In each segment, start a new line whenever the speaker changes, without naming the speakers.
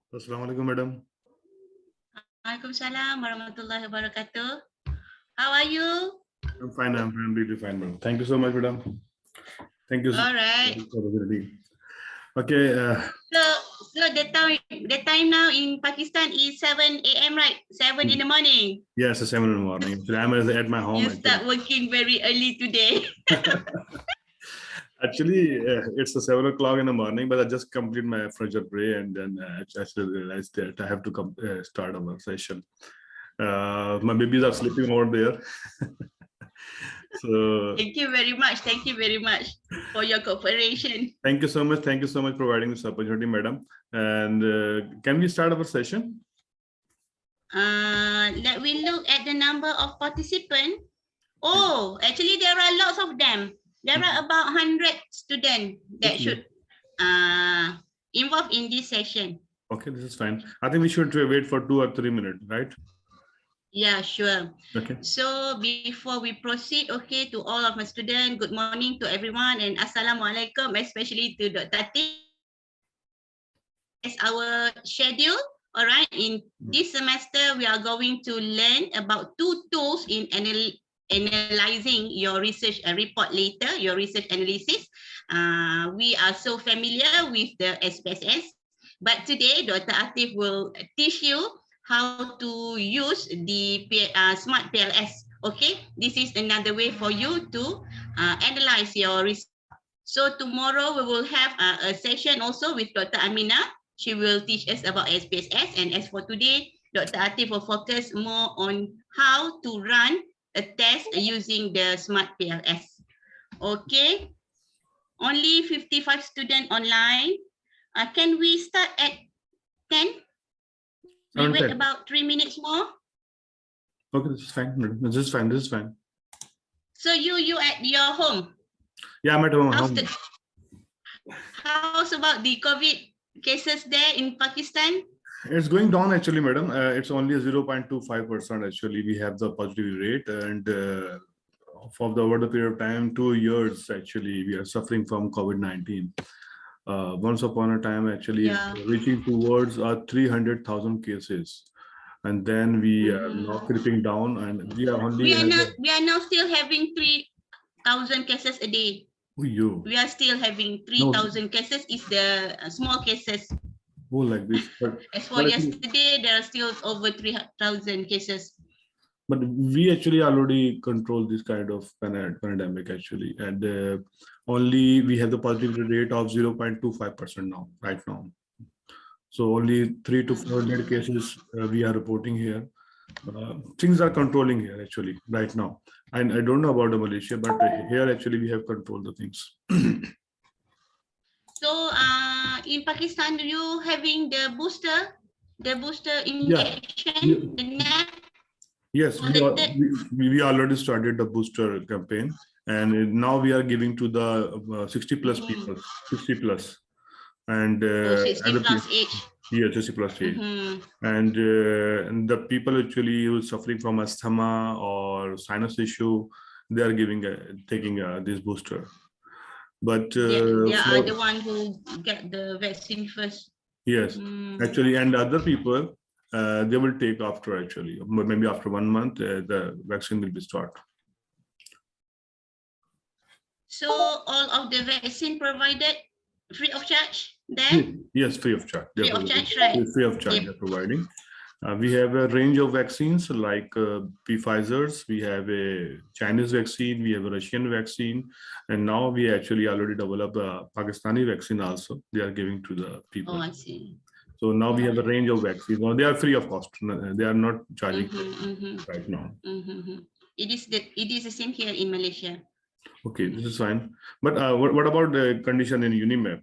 Assalamualaikum, madam.
Waalaikumsalam warahmatullahi wabarakatuh. How are you?
I'm fine. I'm really fine, madam. Thank you so much, madam. Thank you
All right.
for the opportunity. Okay.
So the time now in Pakistan is 7 a.m. right? 7 in the morning.
Yes, it's 7 in the morning. Actually, I'm at my home.
You start working very early today.
Actually, it's 7 o'clock in the morning, but I just completed my Fajr prayer and then I actually realized that I have to start our session. My babies are sleeping over there. So
Thank you very much. Thank you very much for your cooperation.
thank you so much. Thank you so much for providing this opportunity, madam. And can we start our session?
Let we look at the number of participants. Oh, actually there are lots of them. There are about 100 students that should involve in this session.
Okay, this is fine. I think we should wait for 2 or 3 minutes, right?
Yeah, sure.
Okay.
So before we proceed, okay, to all of my students, good morning to everyone and Assalamualaikum, especially to Dr. Atif. As our schedule, all right, in this semester, we are going to learn about 2 tools in analyzing your research report later, your research analysis. We are so familiar with the SPSS, but today Dr. Atif will teach you how to use the smart PLS. Okay, this is another way for you to analyze your research. So tomorrow we will have a session also with Dr. Amina. She will teach us about SPSS, and as for today, Dr. Atif will focus more on how to run a test using the smart PLS. Okay, only 55 students online. Can we start at 10? We wait about 3 minutes more.
Okay, this is fine. This is fine. This is fine.
So you at your home?
Yeah, I'm at home.
How's about the COVID cases there in Pakistan?
It's going down actually, madam. It's only 0.25% actually. We have the positivity rate, and over the period of time, 2 years actually, we are suffering from COVID-19. Once upon a time, actually, reaching towards 300,000 cases, and then we are now creeping down, and we are only.
We are now still having 3,000 cases a day. We are still having 3,000 cases. Is the small cases.
Oh, like this. But,
as for yesterday, there are still over 3,000 cases.
But we actually already control this kind of pandemic actually, and only we have the positivity rate of 0.25% now, right now. So only 300 to 400 cases we are reporting here. Things are controlling here actually right now. And I don't know about the Malaysia, but here actually we have controlled the things.
So in Pakistan, you having the booster injection, the NAP?
Yes, we already started the booster campaign, and now we are giving to the 60 plus people, 60 plus, and
60 plus age.
Yeah, 60 plus age, and the people actually who are suffering from asthma or sinus issue, they are taking this booster. But
they are the one who get the vaccine first.
Yes, actually, and other people they will take after actually, maybe after 1 month the vaccine will be started.
So all of the vaccine provided free of charge then?
Yes, free of charge.
Free of charge, right?
Free of charge they're providing. We have a range of vaccines like Pfizer's, we have a Chinese vaccine, we have a Russian vaccine, and now we actually already developed a Pakistani vaccine also. They are giving to the people.
Oh, I see.
So now we have a range of vaccines. Now they are free of cost. They are not charging right now.
It is the same here in Malaysia.
Okay, this is fine. But what about the condition in UNIMAP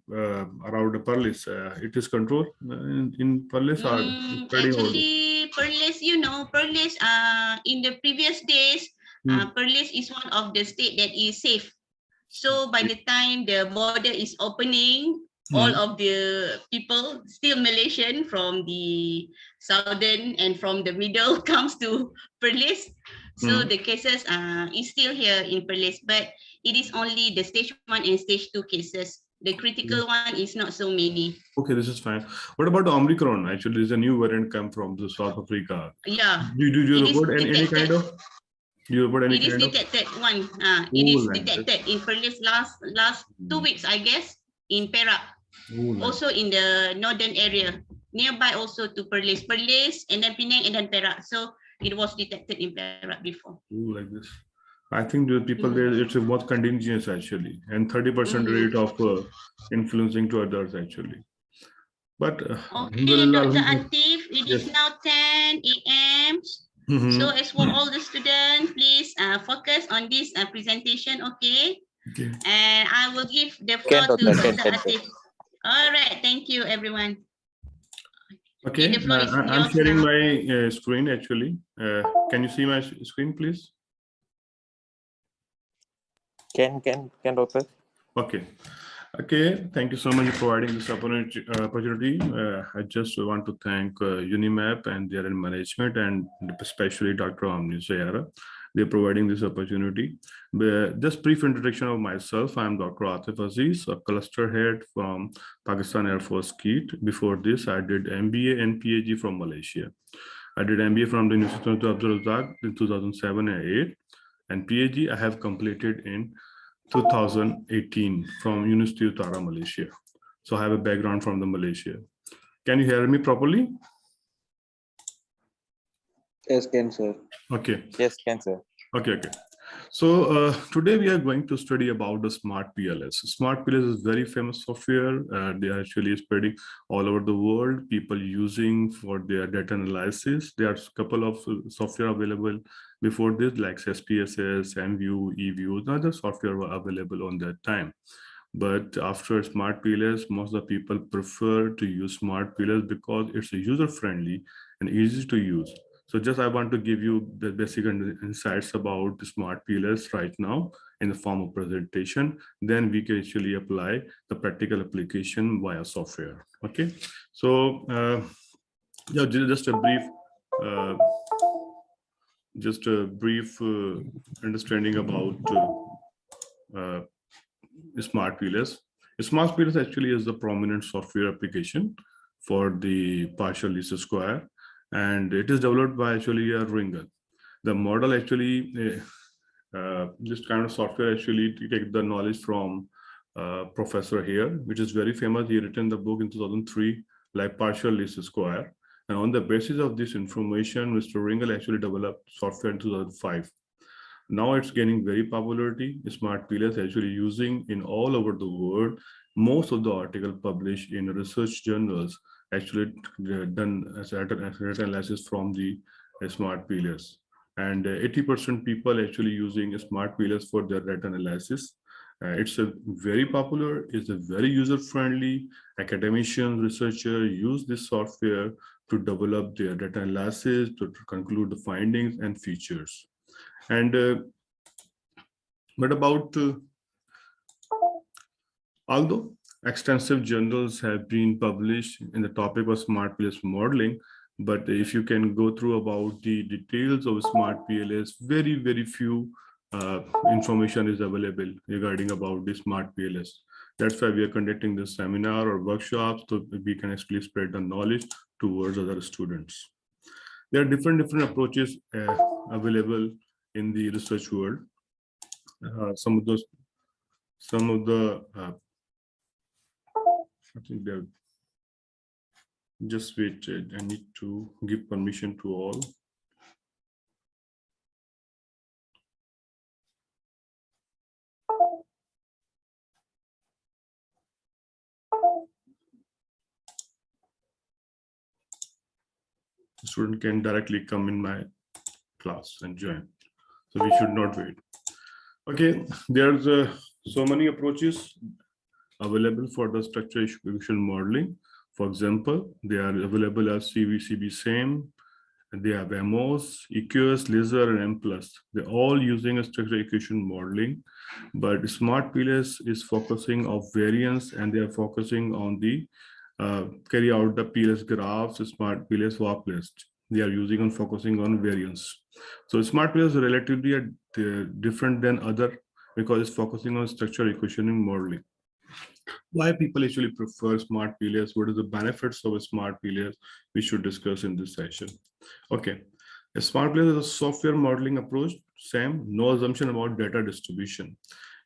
around the Perlis? It is controlled in Perlis?
Actually, Perlis, Perlis, in the previous days, Perlis is one of the state that is safe. So by the time the border is opening, all of the people, still Malaysian from the southern and from the middle comes to Perlis. So the cases is still here in Perlis, but it is only the stage 1 and stage 2 cases The critical one is not so many.
Okay, this is fine. What about Omicron? Actually, there's a new variant come from the South Africa.
Yeah.
Do you
It is
report any kind of? Do you report any
It is
kind of?
detected one. It
Oh,
is
like that.
detected in Perlis last 2 weeks, I guess, in Perak.
Oh, like
Also in the northern area, nearby also to Perlis, and then Penang, and then Perak. So it was detected in Perak before.
like this. I think the people there, it's a more contingent actually, and 30% rate of influencing to others actually. But
Okay, Dr.
alhamdulillah,
Atif, it is
yes.
now 10 a.m. So as for all the students, please focus on this presentation, okay?
Okay.
And I will give the floor to Dr. Atif. All right, thank you, everyone.
Okay,
the floor is
I'm
yours
sharing
now.
my screen actually. Can you see my screen, please?
Can Doctor?
Okay. Okay, thank you so much for providing this opportunity. I just want to thank UNIMAP and their management, and especially Dr. Omni Sayara. They're providing this opportunity. Just brief introduction of myself. I'm Dr. Atif Aziz, a cluster head from Pakistan Air Force KIET. Before this, I did MBA and PhD from Malaysia. I did MBA from the University of Abdul Razak in 2007 and 8, and PhD I have completed in 2018 from University of Tara, Malaysia. So I have a background from the Malaysia. Can you hear me properly?
Yes, can sir.
Okay.
Yes, can sir.
Okay. So today we are going to study about the Smart PLS. Smart PLS is very famous software. They are actually spreading all over the world. People using for their data analysis. There are a couple of software available before this, like SPSS, MView, eView, other software were available on that time. But after Smart PLS, most of the people prefer to use Smart PLS because it's user-friendly and easy to use. So just I want to give you the basic insights about the Smart PLS right now in the form of presentation. Then we can actually apply the practical application via software. Okay. So yeah, just a brief understanding about Smart PLS. Smart PLS actually is the prominent software application for the partial least square, and it is developed by actually a Ringle. The model actually, this kind of software actually take the knowledge from professor here, which is very famous. He written the book in 2003, like partial least square. And on the basis of this information, Mr. Ringle actually developed software in 2005. Now it's gaining very popularity. Smart PLS actually using in all over the world. Most of the articles published in research journals actually done as data analysis from the Smart PLS. And 80% people actually using Smart PLS for their data analysis. It's a very popular, it's a very user-friendly. Academicians, researchers use this software to develop their data analysis, to conclude the findings and features. And what about, although extensive journals have been published in the topic of Smart PLS modeling, but if you can go through about the details of Smart PLS, very, very few information is available regarding about the Smart PLS. That's why we are conducting this seminar or workshops so we can actually spread the knowledge towards other students. There are different approaches available in the research world. Some of the I think they're just wait. I need to give permission to all. The student can directly come in my class and join. So we should not wait. Okay, there's so many approaches available for the structure equation modeling. For example, they are available as CVCB same. They have MOS, EQS, Laser, and M+. They're all using a structure equation modeling, but Smart PLS is focusing on variance, and they are focusing on the carry out the PLS graphs, Smart PLS walk list. They are using and focusing on variance. So Smart PLS is relatively different than other because it's focusing on structure equation modeling. why people actually prefer smart PLS, what are the benefits of a smart PLS, we should discuss in this session. Okay, a smart PLS is a software modeling approach, same, no assumption about data distribution.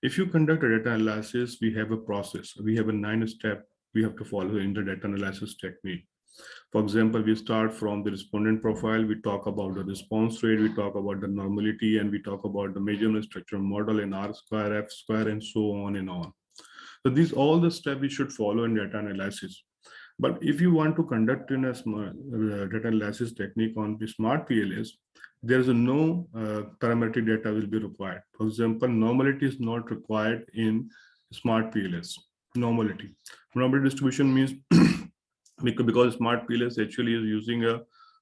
If you conduct a data analysis, we have a process, we have a 9-step we have to follow in the data analysis technique. For example, we start from the respondent profile, we talk about the response rate, we talk about the normality, and we talk about the measurement structure model in R square, F square, and so on and on. So these all the steps we should follow in data analysis. But if you want to conduct in a smart data analysis technique on the smart PLS, there is no parametric data will be required. For example, normality is not required in smart PLS. Normality distribution means because smart PLS actually is using a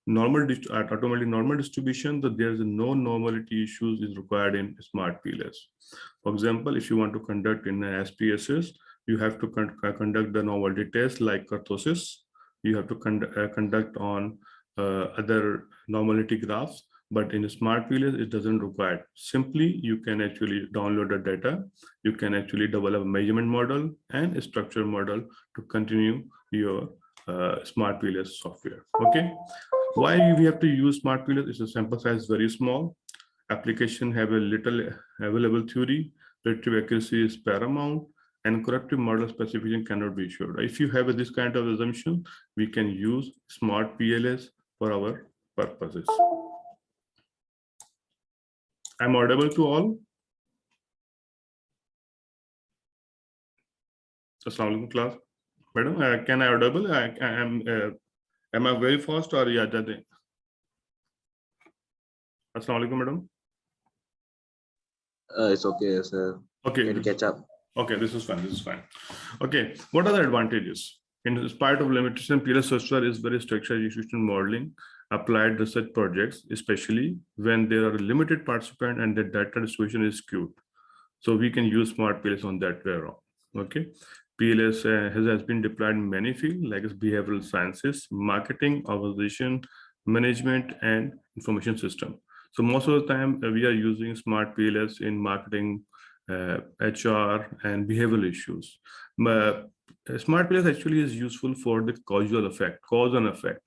automatic normal distribution, so there is no normality issues is required in smart PLS. For example, if you want to conduct in SPSS, you have to conduct the normality test like kurtosis. You have to conduct on other normality graphs, but in a smart PLS, it doesn't require. Simply, you can actually download the data. You can actually develop a measurement model and a structure model to continue your smart PLS software. Okay, why we have to use smart PLS? It's a sample size very small. Application have a little available theory. Predictive accuracy is paramount, and corrective model specification cannot be assured. If you have this kind of assumption, we can use smart PLS for our purposes. I'm audible to all. Assalamualaikum class. Madam, can I audible? Am I very fast or yeah? Assalamualaikum, madam.
It's okay, sir.
Okay.
Can catch up.
Okay, this is fine. This is fine. Okay, what are the advantages? In spite of limitation, PLS software is very structured execution modeling applied research projects, especially when there are limited participants and the data distribution is skewed. So we can use smart PLS on that way around. Okay, PLS has been deployed in many fields like behavioral sciences, marketing, organization, management, and information system. So most of the time we are using smart PLS in marketing, HR, and behavioral issues. Smart PLS actually is useful for the causal effect, cause and effect.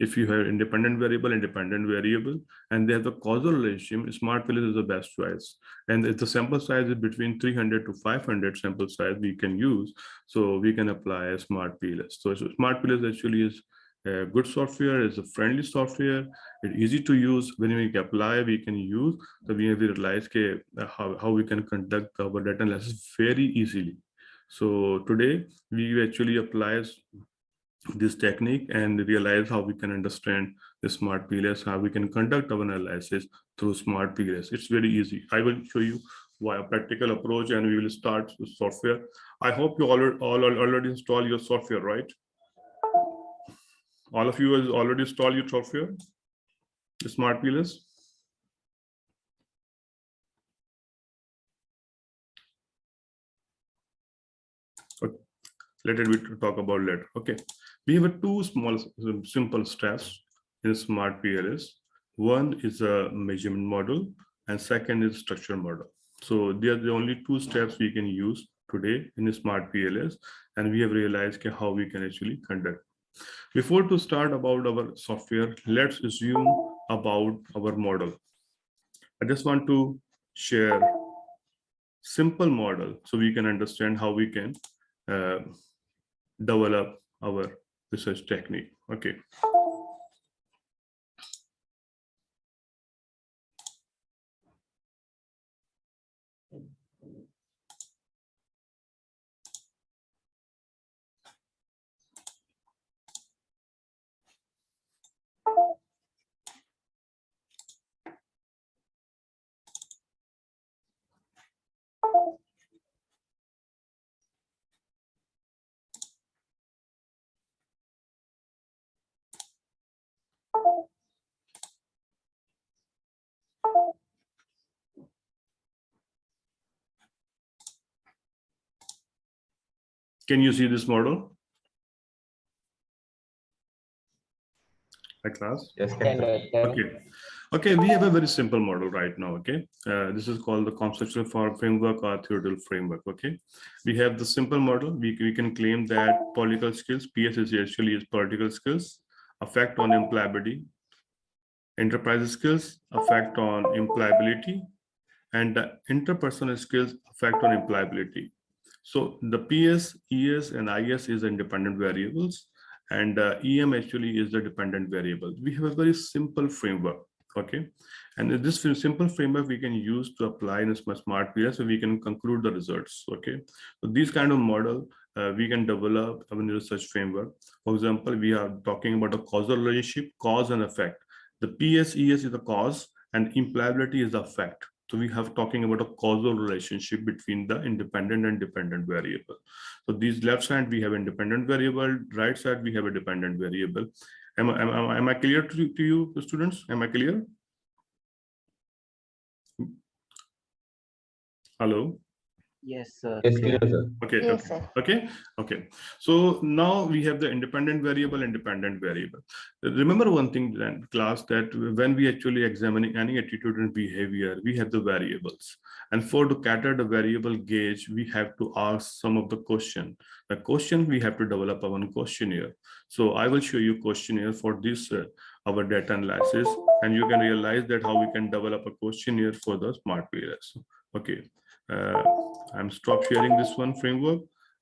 If you have independent variable, and they have the causal relationship, smart PLS is the best choice. And if the sample size is between 300 to 500 sample size we can use, so we can apply a smart PLS. So smart PLS actually is a good software, it's a friendly software, it's easy to use. When we apply, we can use, so we have realized how we can conduct our data analysis very easily. So today we actually apply this technique and realize how we can understand the smart PLS, how we can conduct our analysis through smart PLS. It's very easy. I will show you why a practical approach, and we will start with software. I hope you already install your software, right? All of you has already installed your software, the smart PLS. Okay. Later we talk about later. Okay, we have two small simple steps in smart PLS. One is a measurement model, and second is structure model. So they are the only two steps we can use today in a smart PLS, and we have realized how we can actually conduct. Before to start about our software, let's assume about our model. I just want to share simple model so we can understand how we can develop our research technique. Okay. Can you see this model? Class?
Yes,
Okay. Okay, we have a very simple model right now. Okay, this is called the conceptual framework or theoretical framework. Okay, we have the simple model. We can claim that political skills, PS is actually is political skills, effect on employability, enterprise skills, effect on employability, and the interpersonal skills effect on employability. So the PS, ES, and IS is independent variables, and EM actually is the dependent variable. We have a very simple framework, okay? And this simple framework we can use to apply in a smart PS, so we can conclude the results, okay? So this kind of model we can develop in a research framework. For example, we are talking about a causal relationship, cause and effect. The PS, ES is the cause, and employability is the effect. So we have talking about a causal relationship between the independent and dependent variable. So these left side we have independent variable, right side we have a dependent variable. Am I clear to you, students? Am I clear? Hello?
Yes, sir.
Yes, clear, sir.
Okay,
Yes,
okay,
sir.
okay. So now we have the independent variable and dependent variable. Remember one thing then, class, that when we actually examining any attitude and behavior, we have the variables. And for to cater the variable gauge, we have to ask some of the question. The question we have to develop our own questionnaire. So I will show you questionnaire for this our data analysis, and you can realize that how we can develop a questionnaire for the smart PLS. Okay. I'm stop sharing this one framework,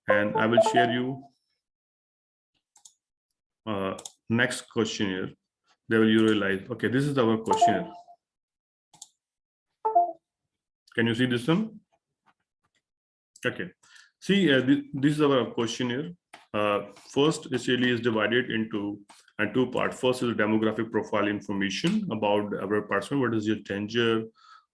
and I will share you next questionnaire. They will you realize, okay, this is our questionnaire. Can you see this one? Okay. See, this is our questionnaire. First, it really is divided into two parts. First is the demographic profile information about our person. What is your tenure?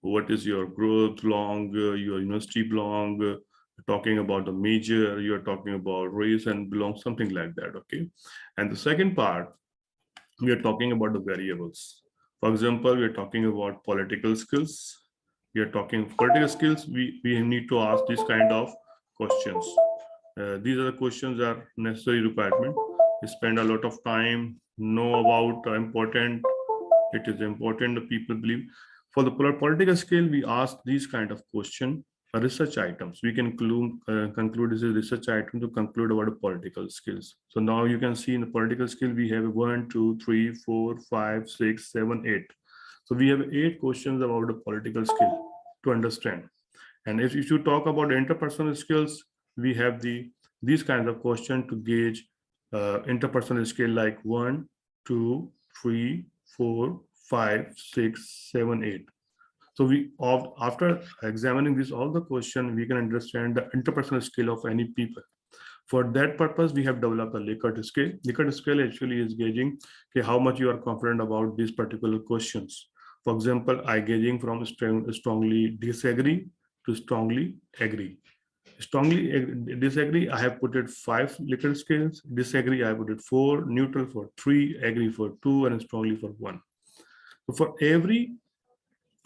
What is your growth long? Your university belong? Talking about the major. You're talking about race and belong, something like that. Okay. And the second part, we are talking about the variables. For example, we are talking about political skills. We are talking political skills. We need to ask this kind of questions. These are the questions that are necessary requirement. We spend a lot of time, know about important. It is important that people believe. For the political skill, we ask these kind of question, research items. We can conclude this is research item to conclude about the political skills. So now you can see in the political skill, we have 1, 2, 3, 4, 5, 6, 7, 8. So we have 8 questions about the political skill to understand. And if you talk about interpersonal skills, we have these kinds of questions to gauge interpersonal skill like 1, 2, 3, 4, 5, 6, 7, 8. So after examining all the questions, we can understand the interpersonal skill of any people. For that purpose, we have developed a Likert scale. Likert scale actually is gauging how much you are confident about these particular questions. For example, I gauging from strongly disagree to strongly agree. Strongly disagree, I have put it 5 Likert scales. Disagree, I put it 4. Neutral for 3. Agree for 2, and strongly for 1. So for every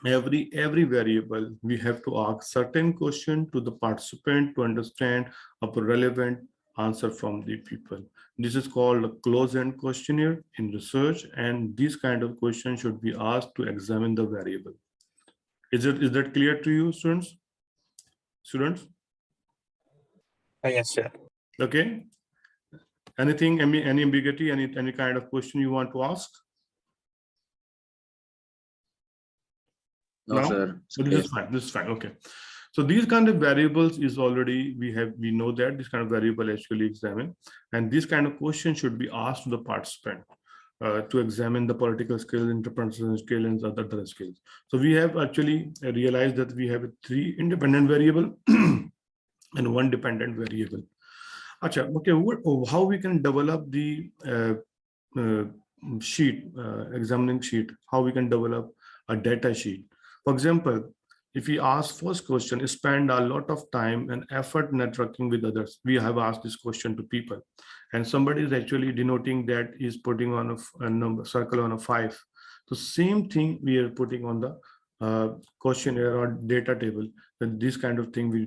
variable, we have to ask certain question to the participant to understand a relevant answer from the people. This is called a closed-end questionnaire in research, and this kind of question should be asked to examine the variable. Is that clear to you, students?
Yes, sir.
Okay. Anything, any ambiguity, any kind of question you want to ask?
No, sir.
So this is fine. Okay. So these kind of variables is already we know that this kind of variable actually examine, and this kind of question should be asked to the participant to examine the political skill, interpersonal skill, and other skills. So we have actually realized that we have 3 independent variable and 1 dependent variable. Achha, okay, how we can develop the sheet, examining sheet, how we can develop a data sheet. For example, if we ask first question, spend a lot of time and effort networking with others. We have asked this question to people, and somebody is actually denoting that is putting on a number circle on a 5. So same thing we are putting on the questionnaire or data table. Then this kind of thing will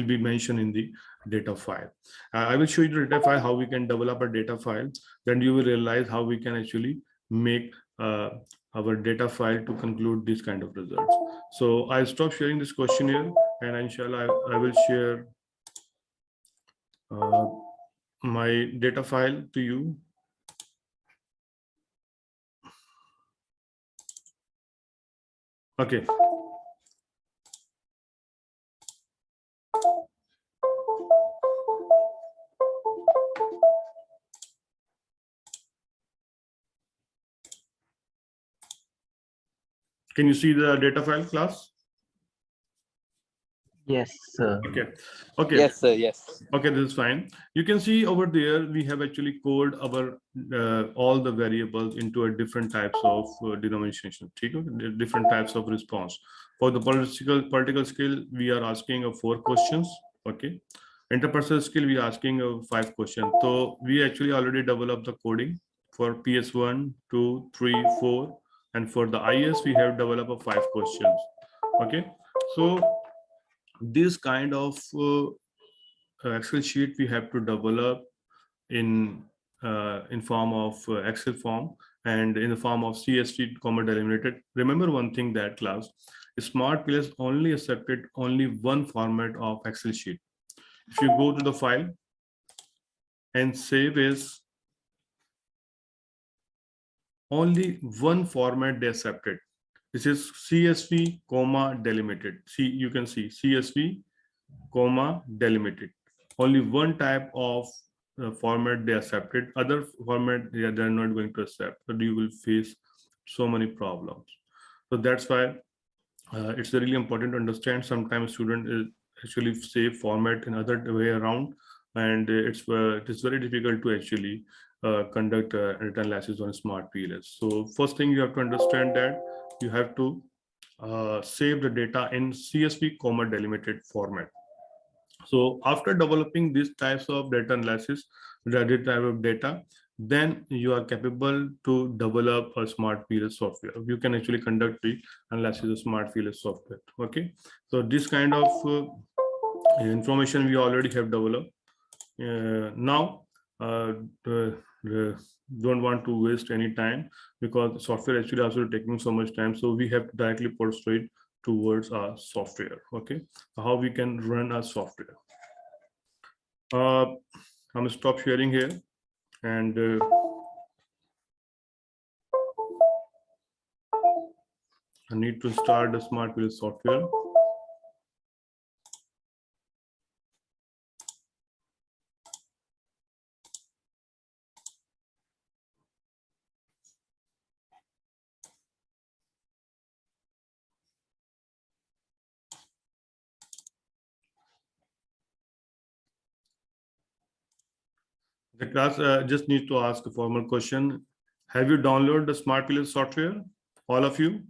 be mentioned in the data file. I will show you the data file, how we can develop a data file. Then you will realize how we can actually make our data file to conclude this kind of results. So I'll stop sharing this questionnaire, and inshallah I will share my data file to you. Okay. Can you see the data file, class?
Yes, sir.
Okay. Okay.
Yes, sir. Yes.
Okay, this is fine. You can see over there, we have actually coded our all the variables into a different types of denomination, different types of response. For the political skill, we are asking 4 questions. Okay. Interpersonal skill, we are asking 5 questions. So we actually already developed the coding for PS1, 2, 3, 4, and for the IS, we have developed 5 questions. Okay. So this kind of Excel sheet we have to develop in form of Excel form and in the form of CSV comma delimited. Remember one thing, that class, Smart PLS only accepted only one format of Excel sheet. If you go to the file and save as, only one format they accepted. This is CSV comma delimited. See, you can see CSV comma delimited. Only one type of format they accepted. Other format they're not going to accept. So you will face so many problems. So that's why it's really important to understand. Sometimes student is actually say format in other way around, and it is very difficult to actually conduct data analysis on Smart PLS. So first thing you have to understand that you have to save the data in CSV comma delimited format. So after developing these types of data analysis, type of data, then you are capable to develop a Smart PLS software. You can actually conduct the analysis of Smart PLS software. Okay, so this kind of information we already have developed. Now, don't want to waste any time, because software actually also taking so much time. So we have to directly proceed towards our software. Okay, how we can run our software. I'm gonna stop sharing here, and I need to start the Smart PLS software. The class just need to ask a formal question. Have you downloaded the Smart PLS software? All of you?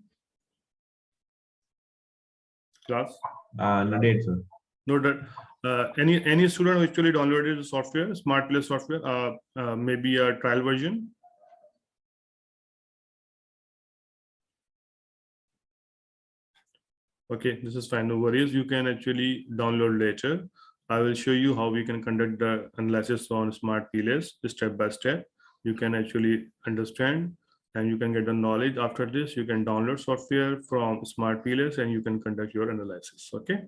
Class?
Not yet, sir.
No, that any student who actually downloaded the software, Smart PLS software, maybe a trial version? Okay, this is fine. No worries. You can actually download later. I will show you how we can conduct the analysis on Smart PLS step by step. You can actually understand and you can get the knowledge. After this, you can download software from Smart PLS and you can conduct your analysis. Okay,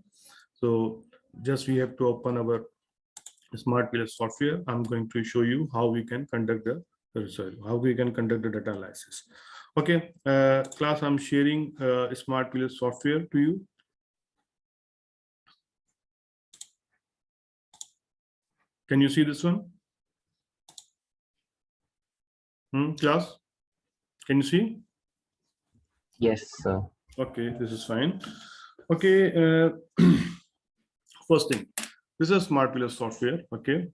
so just we have to open our Smart PLS software. I'm going to show you how we can conduct the research, how we can conduct the data analysis. Okay, class, I'm sharing Smart PLS software to you. Can you see this one? Class, can you see?
Yes, sir.
Okay, this is fine. Okay, first thing, this is Smart PLS software. Okay,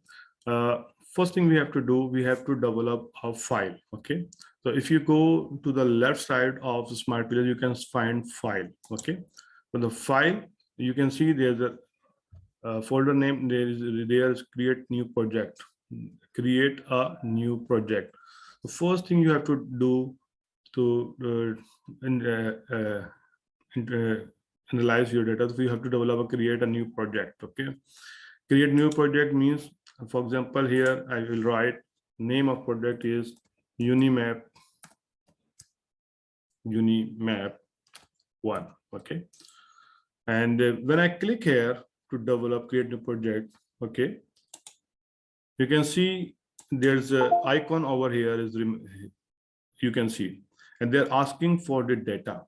first thing we have to do, we have to develop a file. Okay, so if you go to the left side of the Smart PLS, you can find file. Okay, so the file, you can see there's a folder name. There's create new project. Create a new project. The first thing you have to do to analyze your data, so you have to develop create a new project. Okay, create new project means, for example, here I will write name of project is Unimap Unimap 1. Okay. And when I click here to develop, create a project, okay, you can see there's an icon over here is you can see, and they're asking for the data.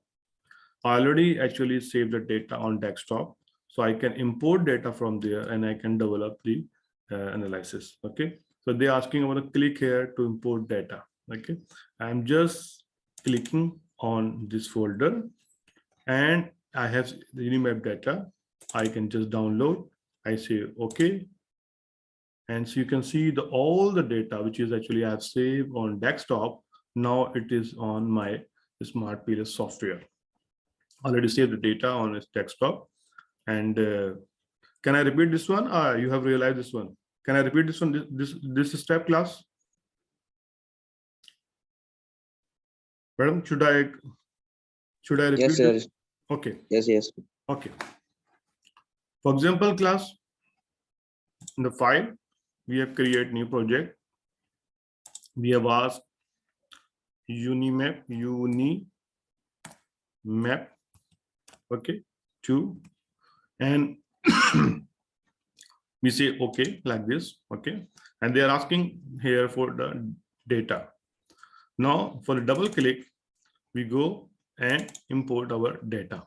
I already actually saved the data on desktop, so I can import data from there and I can develop the analysis. Okay, so they're asking, I want to click here to import data. Okay, I'm just clicking on this folder and I have the Unimap data. I can just download. I say okay, and so you can see the all the data which is actually I have saved on desktop. Now it is on my Smart PLS software. Already saved the data on its desktop. And can I repeat this one? You have realized this one. Can I repeat this one? This step, class? Madam, should I repeat
Yes, sir.
this? Okay.
Yes.
Okay. For example, class, in the file, we have created new project. We have asked Unimap, okay, 2, and we say okay like this, okay, and they are asking here for the data. Now for the double click, we go and import our data.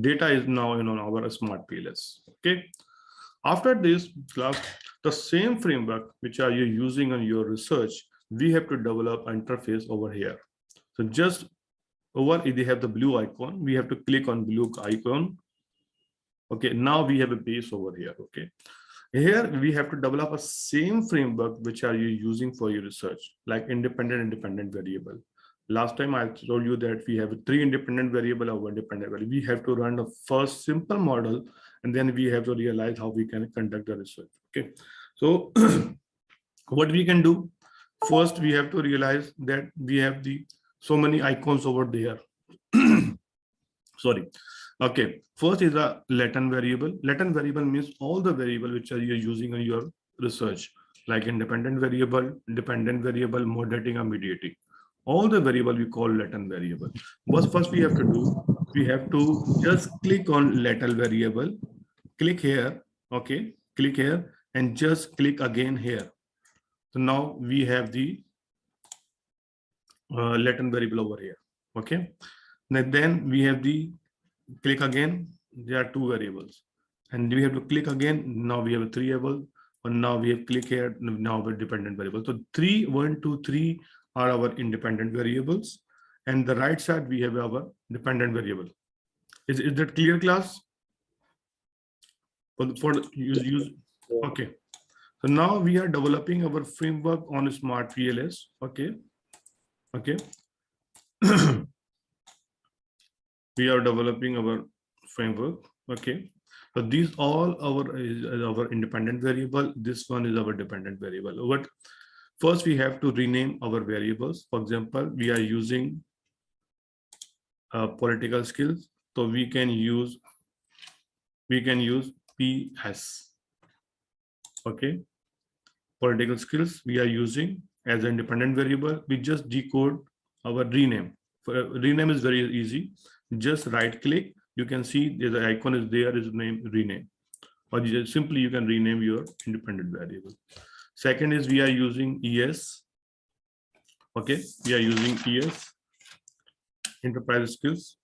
Data is now in our Smart PLS. Okay. After this class, the same framework which are you using on your research, we have to develop interface over here. So just over, they have the blue icon. We have to click on blue icon. Okay. Now we have a base over here. Okay. Here we have to develop a same framework which are you using for your research, like independent variable. Last time I told you that we have 3 independent variable or 1 dependent variable. We have to run the first simple model, and then we have to realize how we can conduct the research. Okay, so what we can do first, we have to realize that we have the so many icons over there. Sorry. Okay, first is a latent variable. Latent variable means all the variable which are you using in your research, like independent variable, dependent variable, moderating or mediating. All the variable we call latent variable. What first we have to do, we have to just click on latent variable, click here, okay, click here, and just click again here. So now we have the latent variable over here, okay. Then we have the click again, there are 2 variables, and we have to click again. Now we have a 3 variable, and now we have click here, now we're dependent variable. So 3, 1, 2, 3 are our independent variables, and the right side we have our dependent variable. Is that clear, class? For use okay. So now we are developing our framework on Smart PLS. Okay. We are developing our framework. Okay, so these all our independent variable. This one is our dependent variable. What first we have to rename our variables. For example, we are using political skills, so we can use PS. Okay, political skills we are using as an independent variable. We just decode our rename. For rename is very easy. Just right click, you can see the icon is there, is name rename, or just simply you can rename your independent variable. Second is we are using ES. Okay, we are using ES, enterprise skills.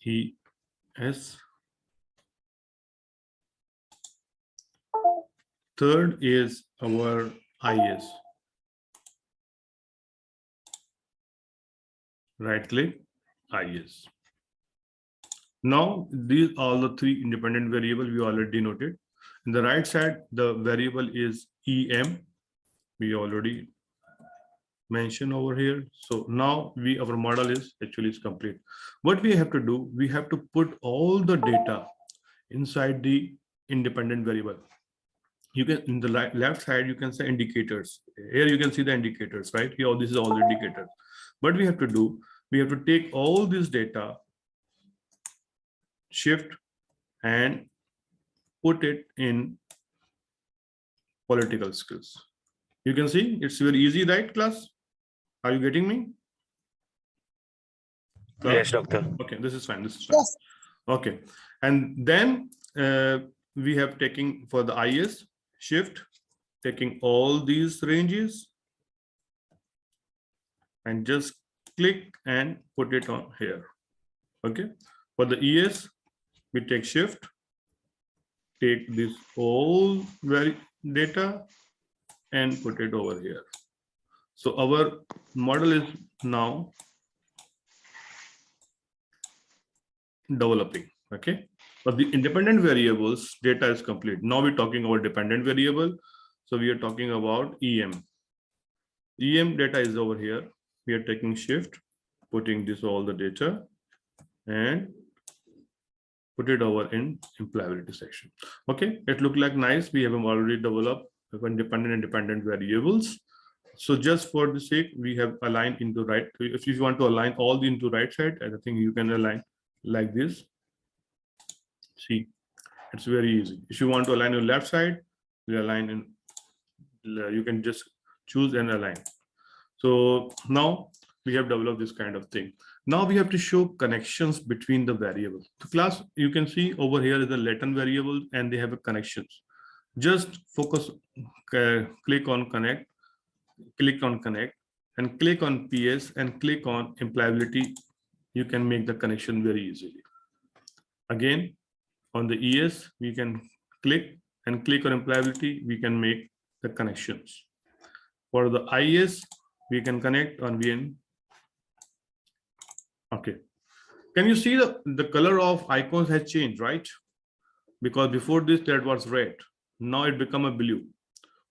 ES. Third is our IS. Right click, IS. Now these are the 3 independent variables we already noted. In the right side, the variable is EM. We already mentioned over here. So now our model is complete. What we have to do, we have to put all the data inside the independent variable. You can, in the left side, you can say indicators. Here you can see the indicators, right? Here, this is all the indicators. What we have to do, we have to take all this data, shift, and put it in political skills. You can see it's very easy, right, class? Are you getting me? Class?
Yes, doctor.
Okay, this is fine. This is fine. Yes. Okay, and then we have taken for the IS shift, taking all these ranges and just click and put it on here. Okay, for the ES, we take shift, take this whole data and put it over here. So our model is now developing. Okay, but the independent variables data is complete. Now we're talking about dependent variable. So we are talking about EM. EM data is over here. We are taking shift, putting this all the data and put it over in employability section. Okay, it looked like nice. We have already developed independent and dependent variables. So just for the sake, we have aligned into right. If you want to align all the into right side, I think you can align like this. See, it's very easy. If you want to align your left side, you align in. You can just choose and align. So now we have developed this kind of thing. Now we have to show connections between the variables. The class, you can see over here is the Latin variable and they have a connections. Just focus, click on connect and click on PS and click on employability. You can make the connection very easily. Again, on the ES, we can click on employability. We can make the connections. For the IS, we can connect on VN. Okay. Can you see the color of icons has changed, right? Because before this, that was red. Now it become a blue.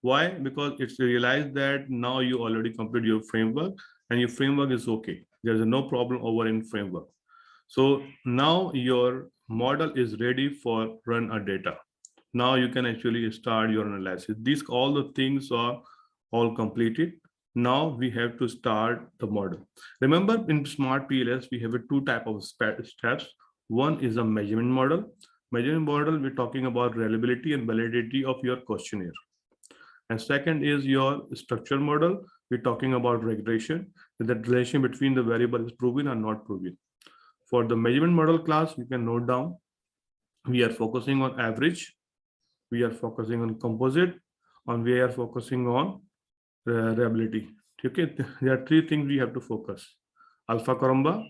Why? Because it's realized that now you already complete your framework and your framework is okay. There's no problem over in framework. So now your model is ready for run a data. Now you can actually start your analysis. These all the things are all completed. Now we have to start the model. Remember in Smart PLS, we have a two type of steps. One is a measurement model. Measurement model, we're talking about reliability and validity of your questionnaire. And second is your structure model. We're talking about regression, the relation between the variable is proven or not proven. For the measurement model class, you can note down, we are focusing on average, we are focusing on composite, and we are focusing on reliability. Okay, there are three things we have to focus: alpha caramba,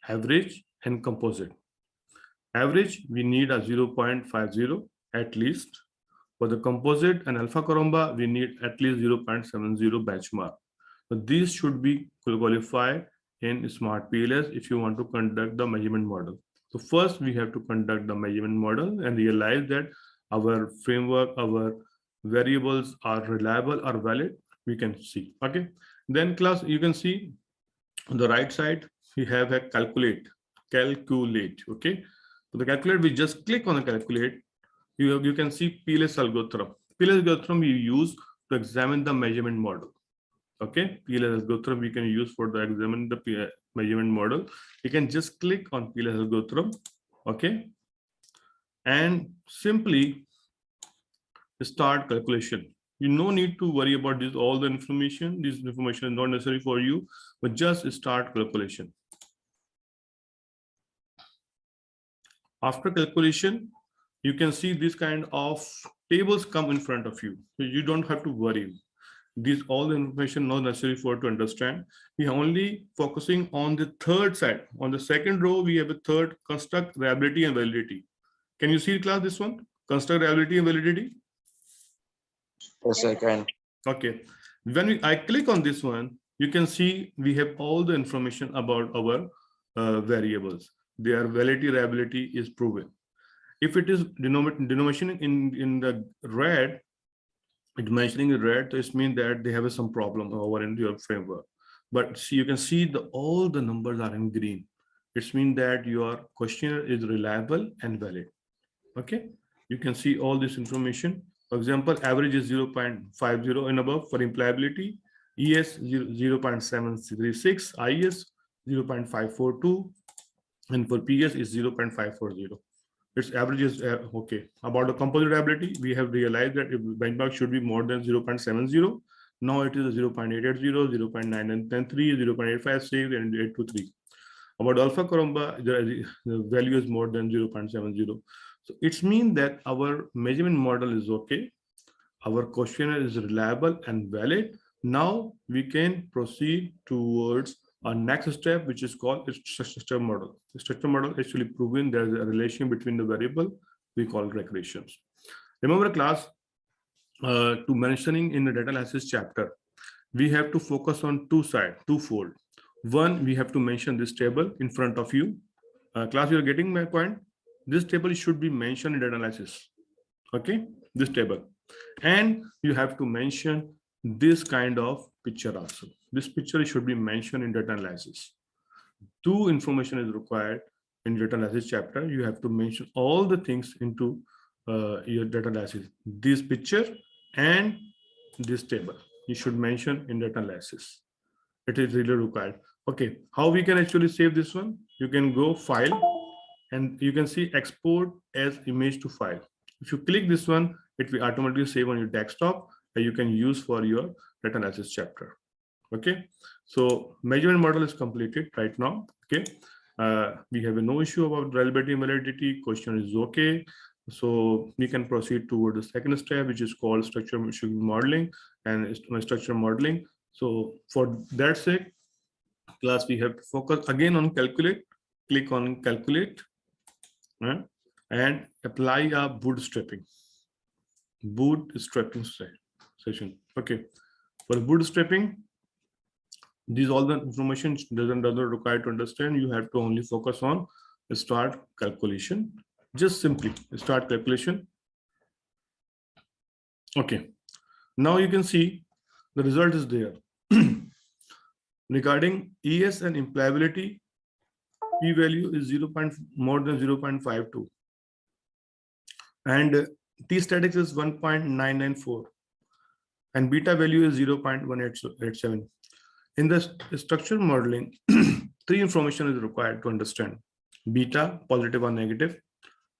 average, and composite. Average, we need a 0.50 at least. For the composite and alpha caramba, we need at least 0.70 benchmark. So these should be qualified in Smart PLS if you want to conduct the measurement model. So first we have to conduct the measurement model and realize that our framework, our variables are reliable or valid. We can see. Okay. Then class, you can see on the right side, we have a calculate. Okay. So the calculate, we just click on the calculate. You can see PLS algorithm. PLS algorithm we use to examine the measurement model. Okay, PLS algorithm we can use for the examine the measurement model. You can just click on PLS algorithm. Okay, and simply start calculation. You no need to worry about this all the information. This information is not necessary for you, but just start calculation. After calculation, you can see this kind of tables come in front of you. So you don't have to worry. These all the information not necessary for to understand. We are only focusing on the third side. On the second row, we have a third construct, reliability, and validity. Can you see class this one? Construct, reliability, and validity.
Yes, I can.
Okay. When I click on this one, you can see we have all the information about our variables. Their validity, reliability is proven. If it is denomination in the red, it mentioning in red, it means that they have some problem over in your framework. But see, you can see all the numbers are in green. It means that your questionnaire is reliable and valid. Okay, you can see all this information. For example, average is 0.50 and above for employability, ES 0.736, IS 0.542, and for PS is 0.540. its average is okay. About the composite ability, we have realized that if benchmark should be more than 0.70. Now it is 0.880, 0.993, 0.856, and 823. About alpha Koromba, the value is more than 0.70. So it means that our measurement model is okay. Our questionnaire is reliable and valid. Now we can proceed towards our next step, which is called structure model. The structure model actually proving there's a relation between the variable we call regressions. Remember class, to mentioning in the data analysis chapter, we have to focus on twofold. One, we have to mention this table in front of you. Class, you're getting my point? This table should be mentioned in data analysis. Okay, this table. And you have to mention this kind of picture also. This picture should be mentioned in data analysis. Two information is required in data analysis chapter. You have to mention all the things into your data analysis. This picture and this table you should mention in data analysis. It is really required. Okay, how we can actually save this one? You can go file and you can see export as image to file. If you click this one, it will automatically save on your desktop and you can use for your data analysis chapter. Okay, so measurement model is completed right now. Okay, we have no issue about reliability and validity. Question is okay. So we can proceed toward the second step, which is called structure modeling and structure modeling. So for that sake, class, we have to focus again on calculate. Click on calculate and apply a bootstrapping session. Okay, for bootstrapping, these all the information doesn't require to understand. You have to only focus on start calculation. Just simply start calculation. Okay, now you can see the result is there. Regarding ES and employability, p-value is more than 0.52 and t-statics is 1.994 and beta value is 0.187. In the structure modeling, three information is required to understand: beta, positive or negative;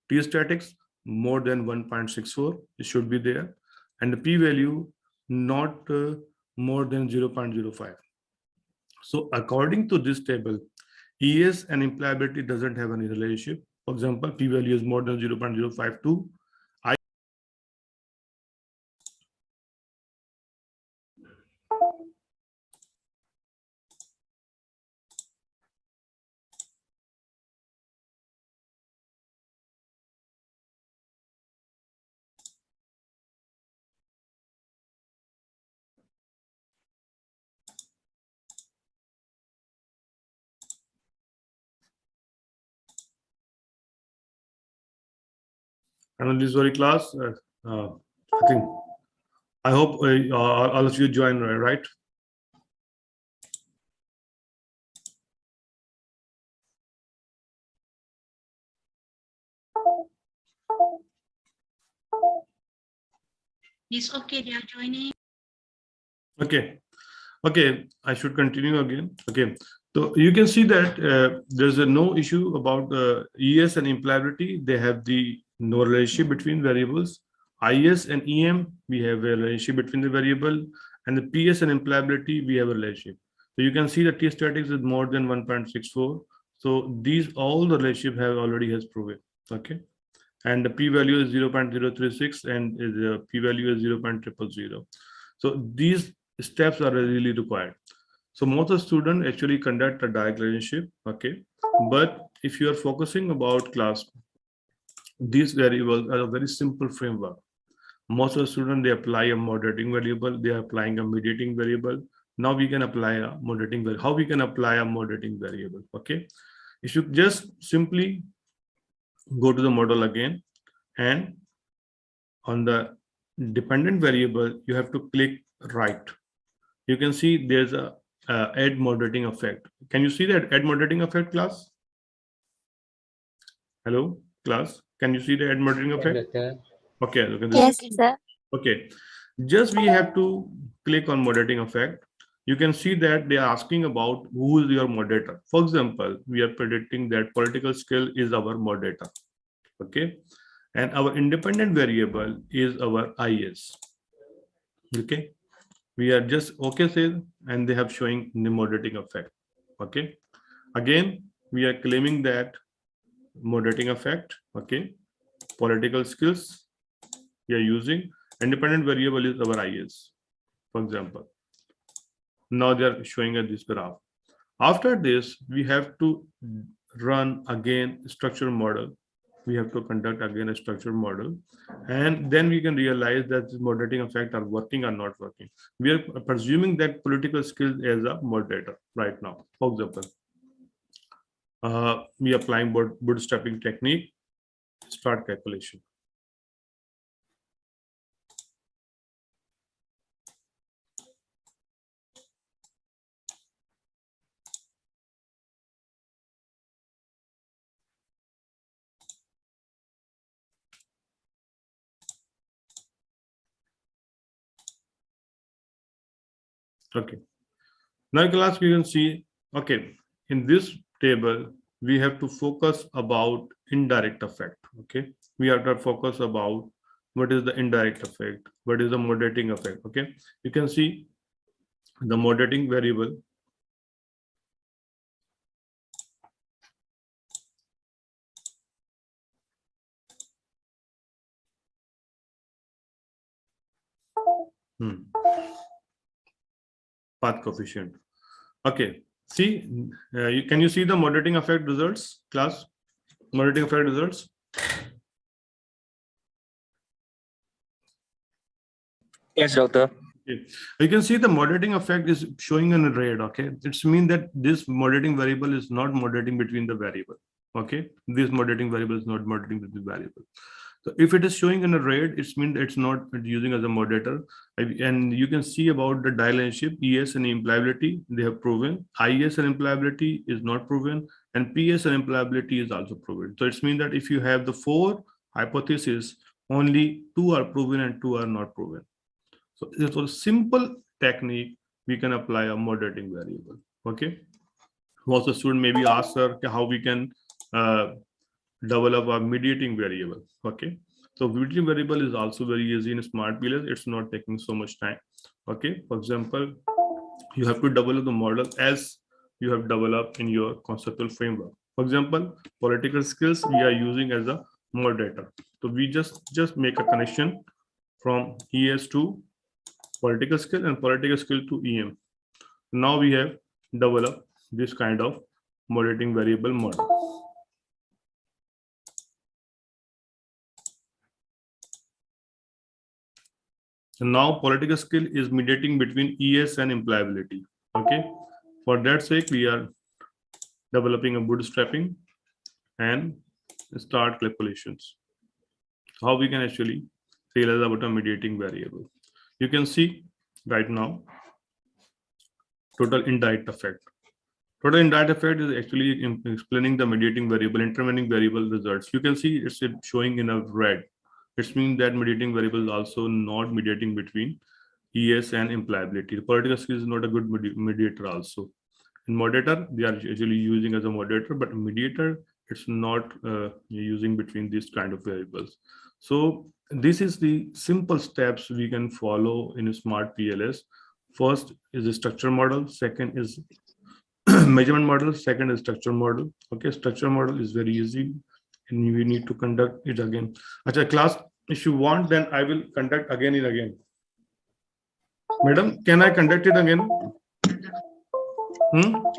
t-statics, more than 1.64, it should be there, and the p-value not more than 0.05. So according to this table, ES and employability doesn't have any relationship. For example, p-value is more than 0.052. And this very class, I hope all of you join, right?
It's okay, they are joining.
Okay, I should continue again. Okay, so you can see that there's no issue about ES and employability. They have the no relationship between variables. IS and EM, we have a relationship between the variable, and the PS and employability, we have a relationship. So you can see that t-statics is more than 1.64. So these all the relationship have already has proven. Okay, and the p-value is 0.036 and the p-value is 0.000. So these steps are really required. So most of the students actually conduct a direct relationship. Okay, but if you are focusing about class, these variables are a very simple framework. Most of the students, they apply a moderating variable, they are applying a mediating variable. Now we can apply a moderating variable. How we can apply a moderating variable? Okay, you should just simply go to the model again, and on the dependent variable, you have to click right. You can see there's a add moderating effect. Can you see that add moderating effect, class? Hello, class. Can you see the add moderating effect? Okay. Okay.
Yes, sir.
Okay. Just we have to click on moderating effect. You can see that they are asking about who is your moderator. For example, we are predicting that political skill is our moderator. Okay, and our independent variable is our IS. Okay, we are just okay said, and they have showing the moderating effect. Okay, again we are claiming that moderating effect. Okay, political skills we are using, independent variable is our IS, for example. Now they are showing us this graph. After this, we have to run again structure model. We have to conduct again a structure model, and then we can realize that the moderating effect are working or not working. We are presuming that political skills as a moderator right now. For example, we are applying bootstrapping technique, start calculation. Okay. Now class, we can see, okay, in this table, we have to focus about indirect effect. Okay, we have to focus about what is the indirect effect, what is the moderating effect. Okay, you can see the moderating variable. Path coefficient. Okay, see, can you see the moderating effect results, class? Moderating effect results.
Yes, doctor.
Okay. You can see the moderating effect is showing in red. Okay, it's mean that this moderating variable is not moderating between the variable. Okay, this moderating variable is not moderating with the variable. So if it is showing in a red, it's mean it's not using as a moderator. And you can see about the dialanship, ES and employability, they have proven. IS and employability is not proven, and PS and employability is also proven. So it's mean that if you have the 4 hypotheses, only 2 are proven and 2 are not proven. So it's a simple technique we can apply a moderating variable. Okay. Also, student maybe ask her how we can develop a mediating variable. Okay, so mediating variable is also very easy in smart pillars. It's not taking so much time. Okay, for example, you have to develop the model as you have developed in your conceptual framework. For example, political skills we are using as a moderator. So we just make a connection from ES to political skill and political skill to EM. Now we have developed this kind of moderating variable model. So now political skill is mediating between ES and employability. Okay, for that sake, we are developing a bootstrapping and start calculations. How we can actually realize about a mediating variable. You can see right now total indirect effect. Total indirect effect is actually explaining the mediating variable, intervening variable results. You can see it's showing in a red. It means that mediating variable is also not mediating between ES and employability. The political skill is not a good mediator also. In moderator, they are usually using as a moderator, but mediator, it's not using between these kind of variables. So this is the simple steps we can follow in a smart PLS. First is a structure model. Second is measurement model. Second is structure model. Okay, structure model is very easy, and we need to conduct it again. Achha, class, if you want, then I will conduct again and again. Madam, can I conduct it again?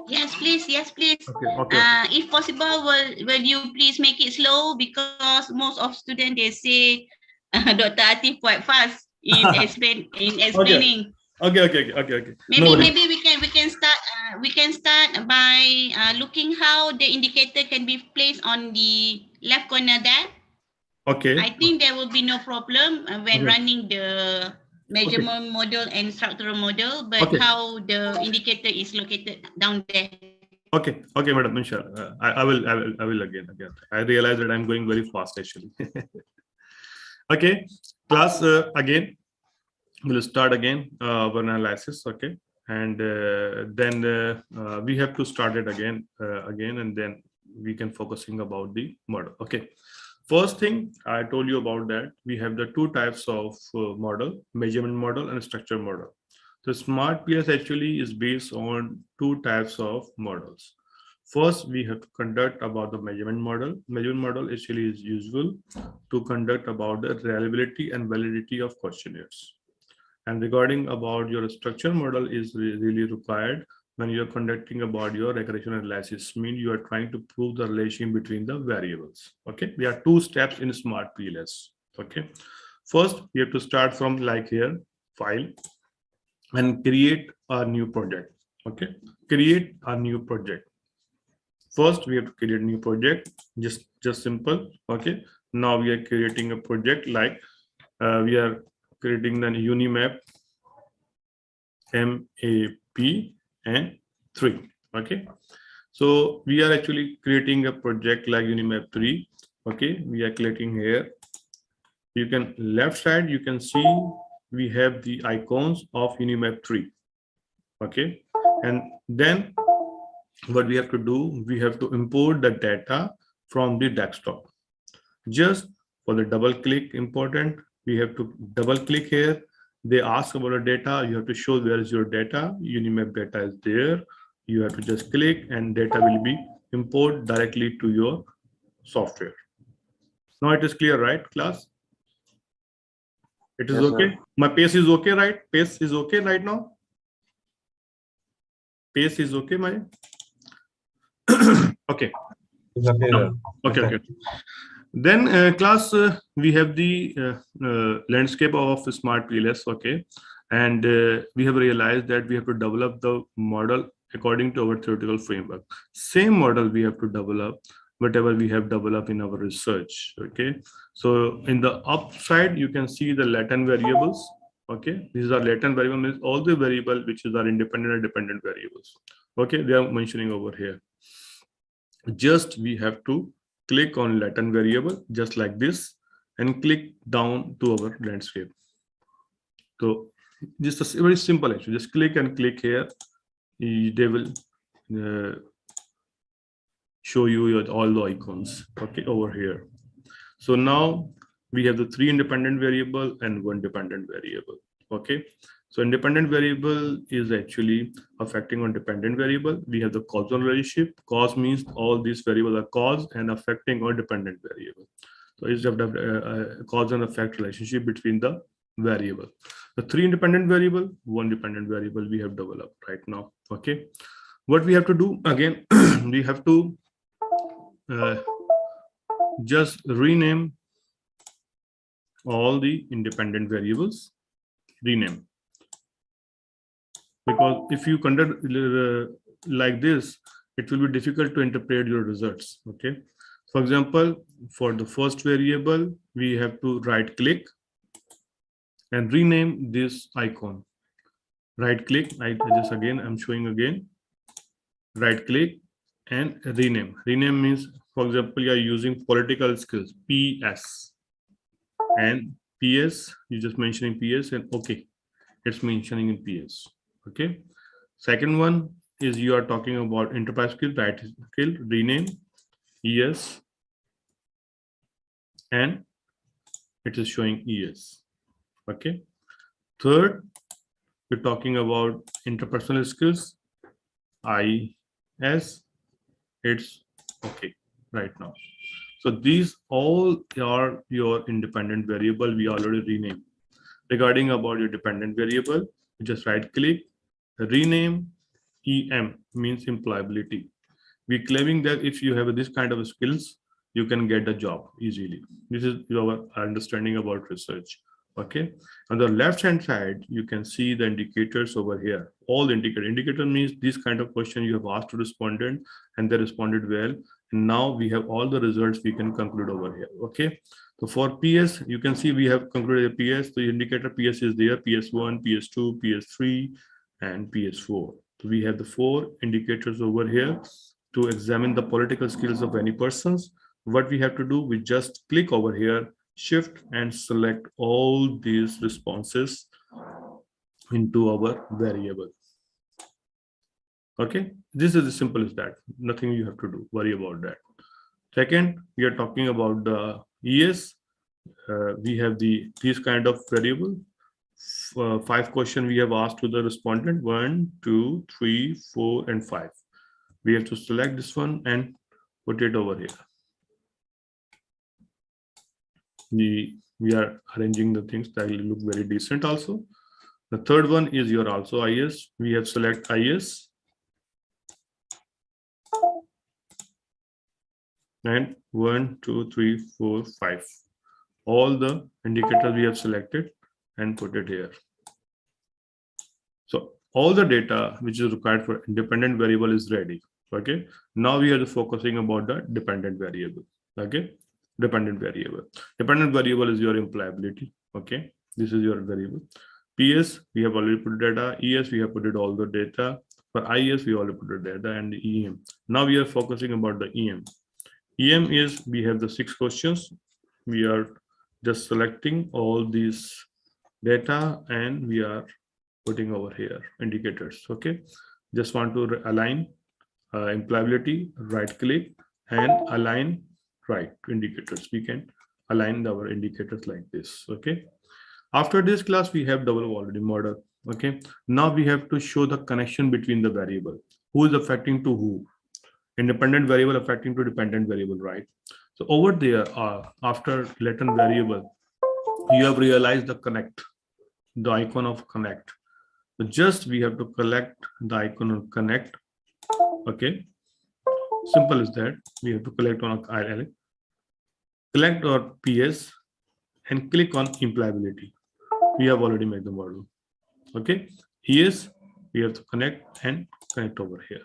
Yes, please. Yes, please.
Okay.
If possible, will you please make it slow, because most of students they say Dr. Atif quite fast in explaining.
Okay.
Maybe we can start by looking how the indicator can be placed on the left corner there.
Okay.
I think there will be no problem when running the measurement model and structural model, but how the indicator is located down there.
Okay, madam, inshallah. I will again. I realize that I'm going very fast actually. Okay, class, again, we'll start again our analysis. Okay, and then we have to start it again, and then we can focusing about the model. Okay, First thing I told you about that, we have the two types of model, measurement model and structure model. So smart PS actually is based on two types of models. First, we have to conduct about the measurement model. Measurement model actually is useful to conduct about the reliability and validity of questionnaires. And regarding about your structure model is really required when you're conducting about your regression analysis, mean you are trying to prove the relation between the variables. Okay, there are two steps in smart PLS. Okay, first we have to start from like here, file, and create a new project. Okay, create a new project. First we have to create a new project, just simple. Okay, now we are creating a project like we are creating the Unimap MAP and 3. Okay, so we are actually creating a project like Unimap 3. Okay, we are clicking here. You can left side, you can see we have the icons of Unimap 3. Okay, and then what we have to do, we have to import the data from the desktop. Just for the double click important, we have to double click here. They ask about the data, you have to show where is your data. Unimap data is there. You have to just click and data will be imported directly to your software. Now it is clear, right, class? It is
Yes,
okay.
sir.
My pace is okay, right? Pace is okay right now. Pace is okay, my. Okay. Okay. Then class, we have the landscape of smart PLS. Okay, and we have realized that we have to develop the model according to our theoretical framework. Same model we have to develop whatever we have developed in our research. Okay, so in the upside you can see the latent variables. Okay, these are latent variables, means all the variable which is are independent and dependent variables. Okay, they are mentioning over here. Just we have to click on latent variable just like this and click down to our landscape. So just a very simple actually, just click and click here. They will show you all the icons. Okay, over here. So now we have the 3 independent variable and 1 dependent variable. Okay, so independent variable is actually affecting on dependent variable. We have the causal relationship. Cause means all these variables are cause and affecting on dependent variable. So it's a cause and effect relationship between the variable. The 3 independent variable, 1 dependent variable we have developed right now. Okay, what we have to do again, we have to just rename all the independent variables, rename, because if you conduct like this, it will be difficult to interpret your results. Okay, for example, for the first variable we have to right click and rename this icon. Right click, I'm showing again, right click and rename. Rename means, for example, you are using political skills, PS, and PS, you just mentioning PS and okay, it's mentioning in PS. Okay, second one is you are talking about enterprise skill, right skill, rename ES, and it is showing ES. Okay, third, we're talking about interpersonal skills, IS, it's okay right now. So these all are your independent variable we already renamed. Regarding about your dependent variable, just right click, rename EM, means employability. We're claiming that if you have this kind of skills, you can get a job easily. This is our understanding about research. Okay, on the left hand side you can see the indicators over here. All the indicator means this kind of question you have asked to respondent and they responded well, and now we have all the results we can conclude over here. Okay, so for PS you can see we have concluded a PS. The indicator PS is there, PS1, PS2, PS3 and PS4. So we have the 4 indicators over here to examine the political skills of any persons. What we have to do, we just click over here, shift and select all these responses into our variable. Okay, this is as simple as that. Nothing you have to do, worry about that. Second, we are talking about the ES, we have these kind of variable. 5 questions we have asked to the respondent, 1, 2, 3, 4, and 5. We have to select this one and put it over here. We are arranging the things that will look very decent also. The third one is your also IS. We have select IS. And 1, 2, 3, 4, 5. All the indicators we have selected and put it here. So all the data which is required for independent variable is ready. Okay. Now we are focusing about the dependent variable. Okay. Dependent variable. Dependent variable is your employability. Okay. This is your variable. PS, we have already put data. ES, we have put it all the data. For IS, we already put the data, and the EM. Now we are focusing about the EM. EM is, we have the 6 questions. We are just selecting all these data and we are putting over here indicators. Okay. Just want to align employability, right click and align right indicators. We can align our indicators like this. Okay. After this class, we have double validity model. Okay. Now we have to show the connection between the variable. Who is affecting to who? Independent variable affecting to dependent variable, right? So over there, after latent variable, you have realized the connect, the icon of connect. So just we have to collect the icon of connect. Okay. Simple as that. We have to collect on a collect or PS and click on employability. We have already made the model. Okay. ES, we have to connect and connect over here.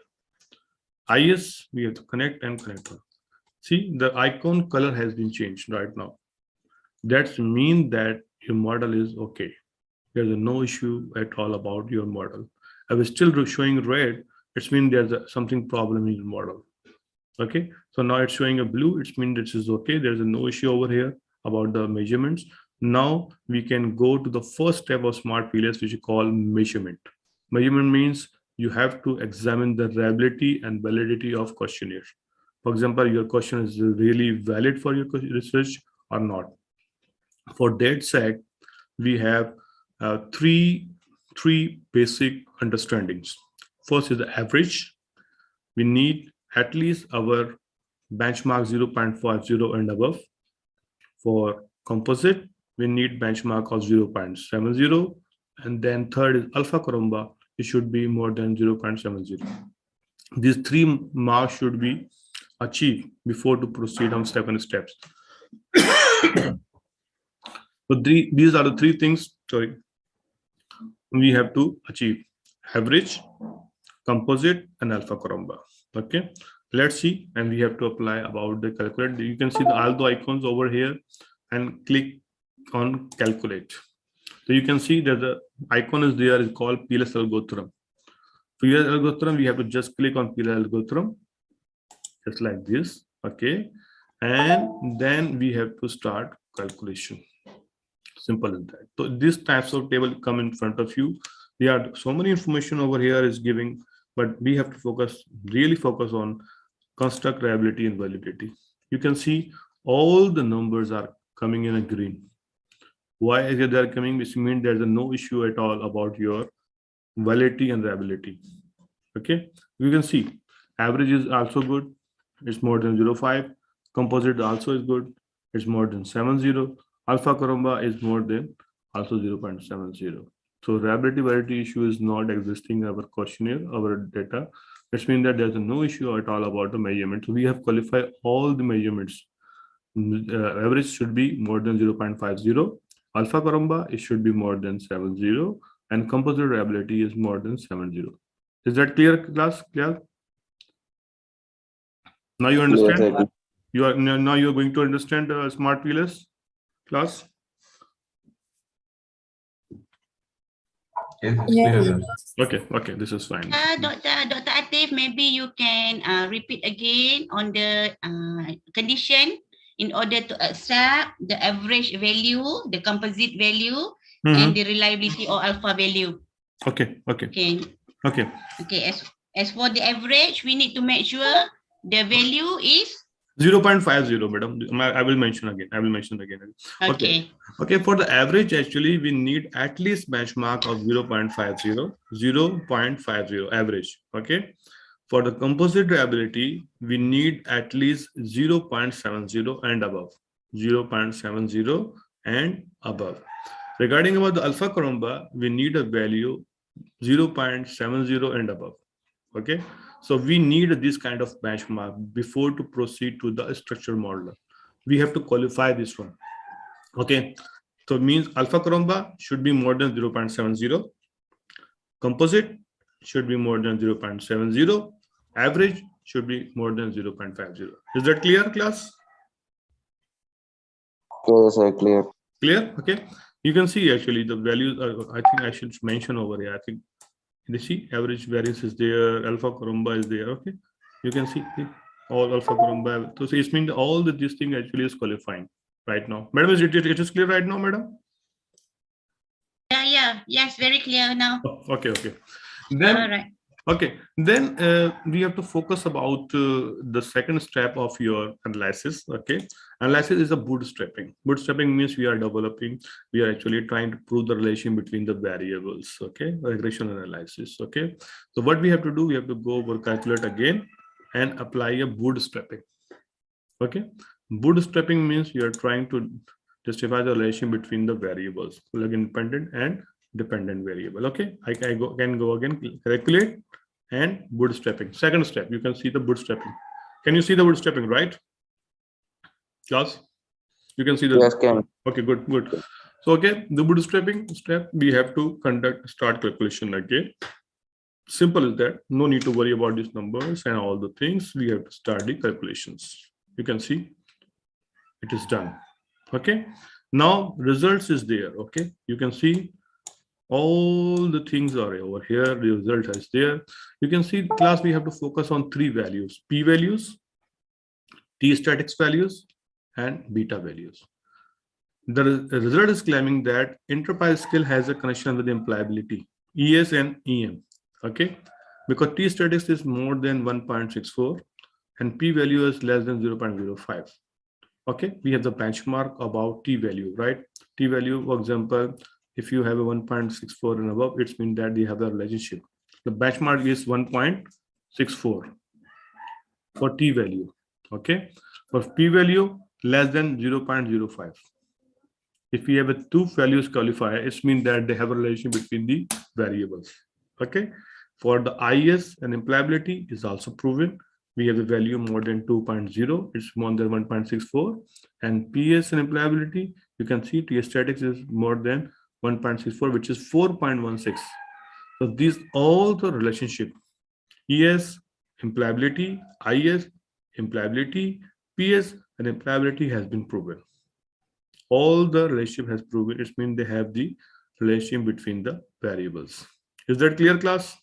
IS, we have to connect and connect. See, the icon color has been changed right now. That means that your model is okay. There's no issue at all about your model. I was still showing red. It means there's something problem in your model. Okay, so now it's showing a blue. It means this is okay. There's no issue over here about the measurements. Now we can go to the first step of smart PLS, which is called measurement. Measurement means you have to examine the reliability and validity of questionnaire. For example, your question is really valid for your research or not. For that sake, we have three basic understandings. First is the average. We need at least our benchmark 0.50 and above. For composite, we need benchmark of 0.70. And then third is alpha caramba. It should be more than 0.70. These 3 marks should be achieved before to proceed on 7 steps. So these are the 3 things, sorry, we have to achieve: average, composite, and alpha caramba. Okay, let's see, and we have to apply about the calculate. You can see all the icons over here and click on calculate. So you can see that the icon is there, is called PLS algorithm. For PLS algorithm, we have to just click on PLS algorithm, just like this. Okay, and then we have to start calculation. Simple as that. So these types of table come in front of you. There are so many information over here is giving, but we have to really focus on construct reliability and validity. You can see all the numbers are coming in a green. Why is it they're coming? Which means there's no issue at all about your validity and reliability. Okay, you can see average is also good. It's more than 0.5. Composite also is good. It's more than 7.0. Alpha caramba is more than also 0.70. So reliability validity issue is not existing in our questionnaire, our data. Which means that there's no issue at all about the measurement. So we have qualified all the measurements. Average should be more than 0.50. Alpha caramba, it should be more than 7.0. And composite reliability is more than 7.0. Is that clear, class? Clear? Now you understand?
Yes,
Now you are going to understand smart PLS, class?
Yeah.
Okay, this is fine.
Dr. Atif, maybe you can repeat again on the condition in order to accept the average value, the composite value, and the reliability or alpha value.
Okay.
Okay. As for the average, we need to make sure the value is
0.50, madam. I will mention again. I will mention again.
Okay.
Okay. For the average, actually, we need at least benchmark of 0.50, 0.50 average. Okay. For the composite reliability, we need at least 0.70 and above. 0.70 and above. Regarding about the alpha Koromba, we need a value 0.70 and above. Okay, so we need this kind of benchmark before to proceed to the structure model. We have to qualify this one. Okay, so it means alpha Koromba should be more than 0.70. Composite should be more than 0.70. Average should be more than 0.50. Is that clear, class?
Yes, sir, clear.
Clear? Okay. You can see actually the values. I think I should mention over here. I think you see average variance is there. Alpha Koromba is there. Okay. You can see all alpha Koromba. So it means all this thing actually is qualifying right now. Madam, it is clear right now, madam?
Yeah. Yes, very clear now.
Oh, okay. Then
All right.
okay, then we have to focus about the second step of your analysis. Okay, analysis is a bootstrapping. Bootstrapping means we are actually trying to prove the relation between the variables. Okay, regression analysis. Okay, so what we have to do, we have to go over calculate again and apply a bootstrapping. Okay, bootstrapping means you are trying to justify the relation between the variables, like independent and dependent variable. Okay, I can go again, calculate and bootstrapping. Second step, you can see the bootstrapping. Can you see the bootstrapping, right? Class, you can see the.
Yes, can.
Okay, good. So okay, the bootstrapping step, we have to start calculation again. Simple as that. No need to worry about these numbers and all the things. We have to start the calculations. You can see it is done. Okay, now results is there. Okay, you can see all the things are over here. The result is there. You can see class, we have to focus on three values: p values, t statics values, and beta values. The result is claiming that enterprise skill has a connection with employability, ES and EM. Okay, because t statics is more than 1.64 and p value is less than 0.05. Okay, we have the benchmark about t value, right? T value, for example, if you have a 1.64 and above, it means that you have a relationship. The benchmark is 1.64 for t value. Okay, for p value less than 0.05. If we have a two values qualifier, it means that they have a relation between the variables. Okay, for the IS and employability is also proven. We have a value more than 2.0, it's more than 1.64, and PS and employability, you can see T statics is more than 1.64, which is 4.16. So these all the relationship, ES, employability, IS, employability, PS, and employability has been proven. All the relationship has proven, it means they have the relation between the variables. Is that clear, class?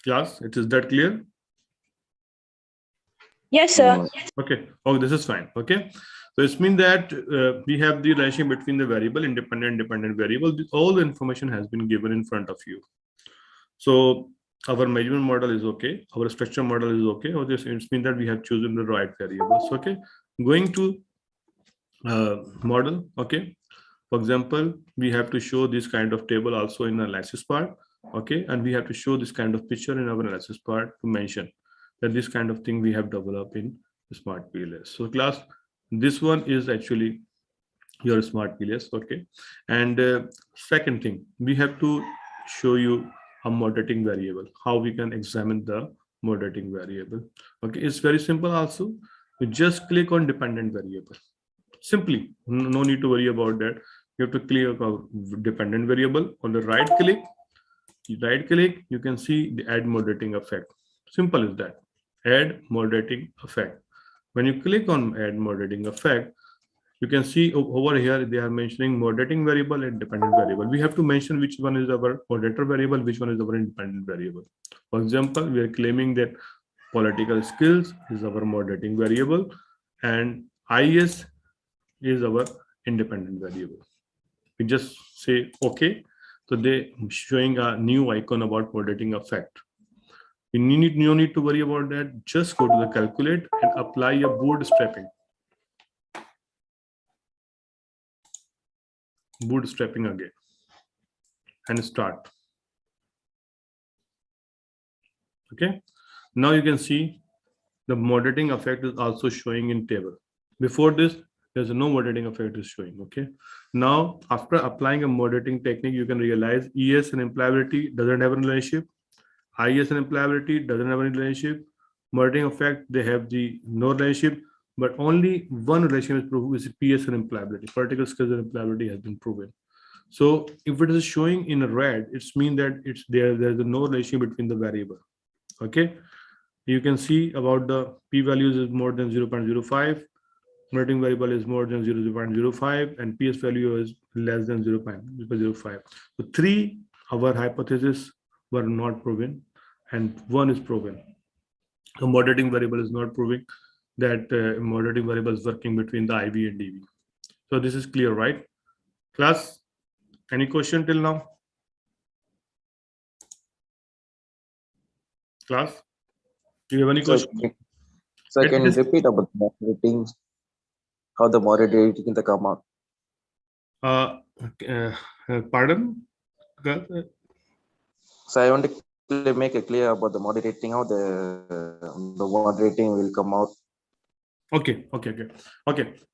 Class, it is that clear?
Yes, sir.
Okay. Oh, this is fine. Okay. So it means that we have the relation between the variable, independent, dependent variable. All the information has been given in front of you. So our measurement model is okay. Our structure model is okay. Or this it means that we have chosen the right variables. Okay. Going to model. Okay. For example, we have to show this kind of table also in the analysis part. Okay. And we have to show this kind of picture in our analysis part to mention that this kind of thing we have developed in smart PLS. So class, this one is actually your smart PLS. Okay. And second thing, we have to show you a moderating variable, how we can examine the moderating variable. Okay. It's very simple also. You just click on dependent variable. Simply, no need to worry about that. You have to click on dependent variable. On the right click, you can see the add moderating effect. Simple as that. Add moderating effect. When you click on add moderating effect, you can see over here they are mentioning moderating variable and dependent variable. We have to mention which one is our moderator variable, which one is our independent variable. For example, we are claiming that political skills is our moderating variable and IS is our independent variable. We just say okay. So they showing a new icon about moderating effect. No need to worry about that. Just go to the calculate and apply your bootstrapping. Bootstrapping again and start. Okay. Now you can see the moderating effect is also showing in table. Before this, there's no moderating effect is showing. Okay. Now, after applying a moderating technique, you can realize ES and employability doesn't have a relationship. IS and employability doesn't have any relationship. Moderating effect, they have the no relationship, but only one relationship is proven, is PS and employability. Political skills and employability has been proven. So if it is showing in red, it's mean that it's there's no relationship between the variable. Okay. You can see about the p-values is more than 0.05. Moderating variable is more than 0.05 and PS value is less than 0.05. So three, our hypothesis were not proven and one is proven. A moderating variable is not proving that moderating variable is working between the IV and DV. So this is clear, right? Class, any question till now? Class, do you have any question?
So can you repeat about the moderating, how the moderating the come out?
Pardon?
So I want to make it clear about the moderating, how the moderating will come out.
Okay.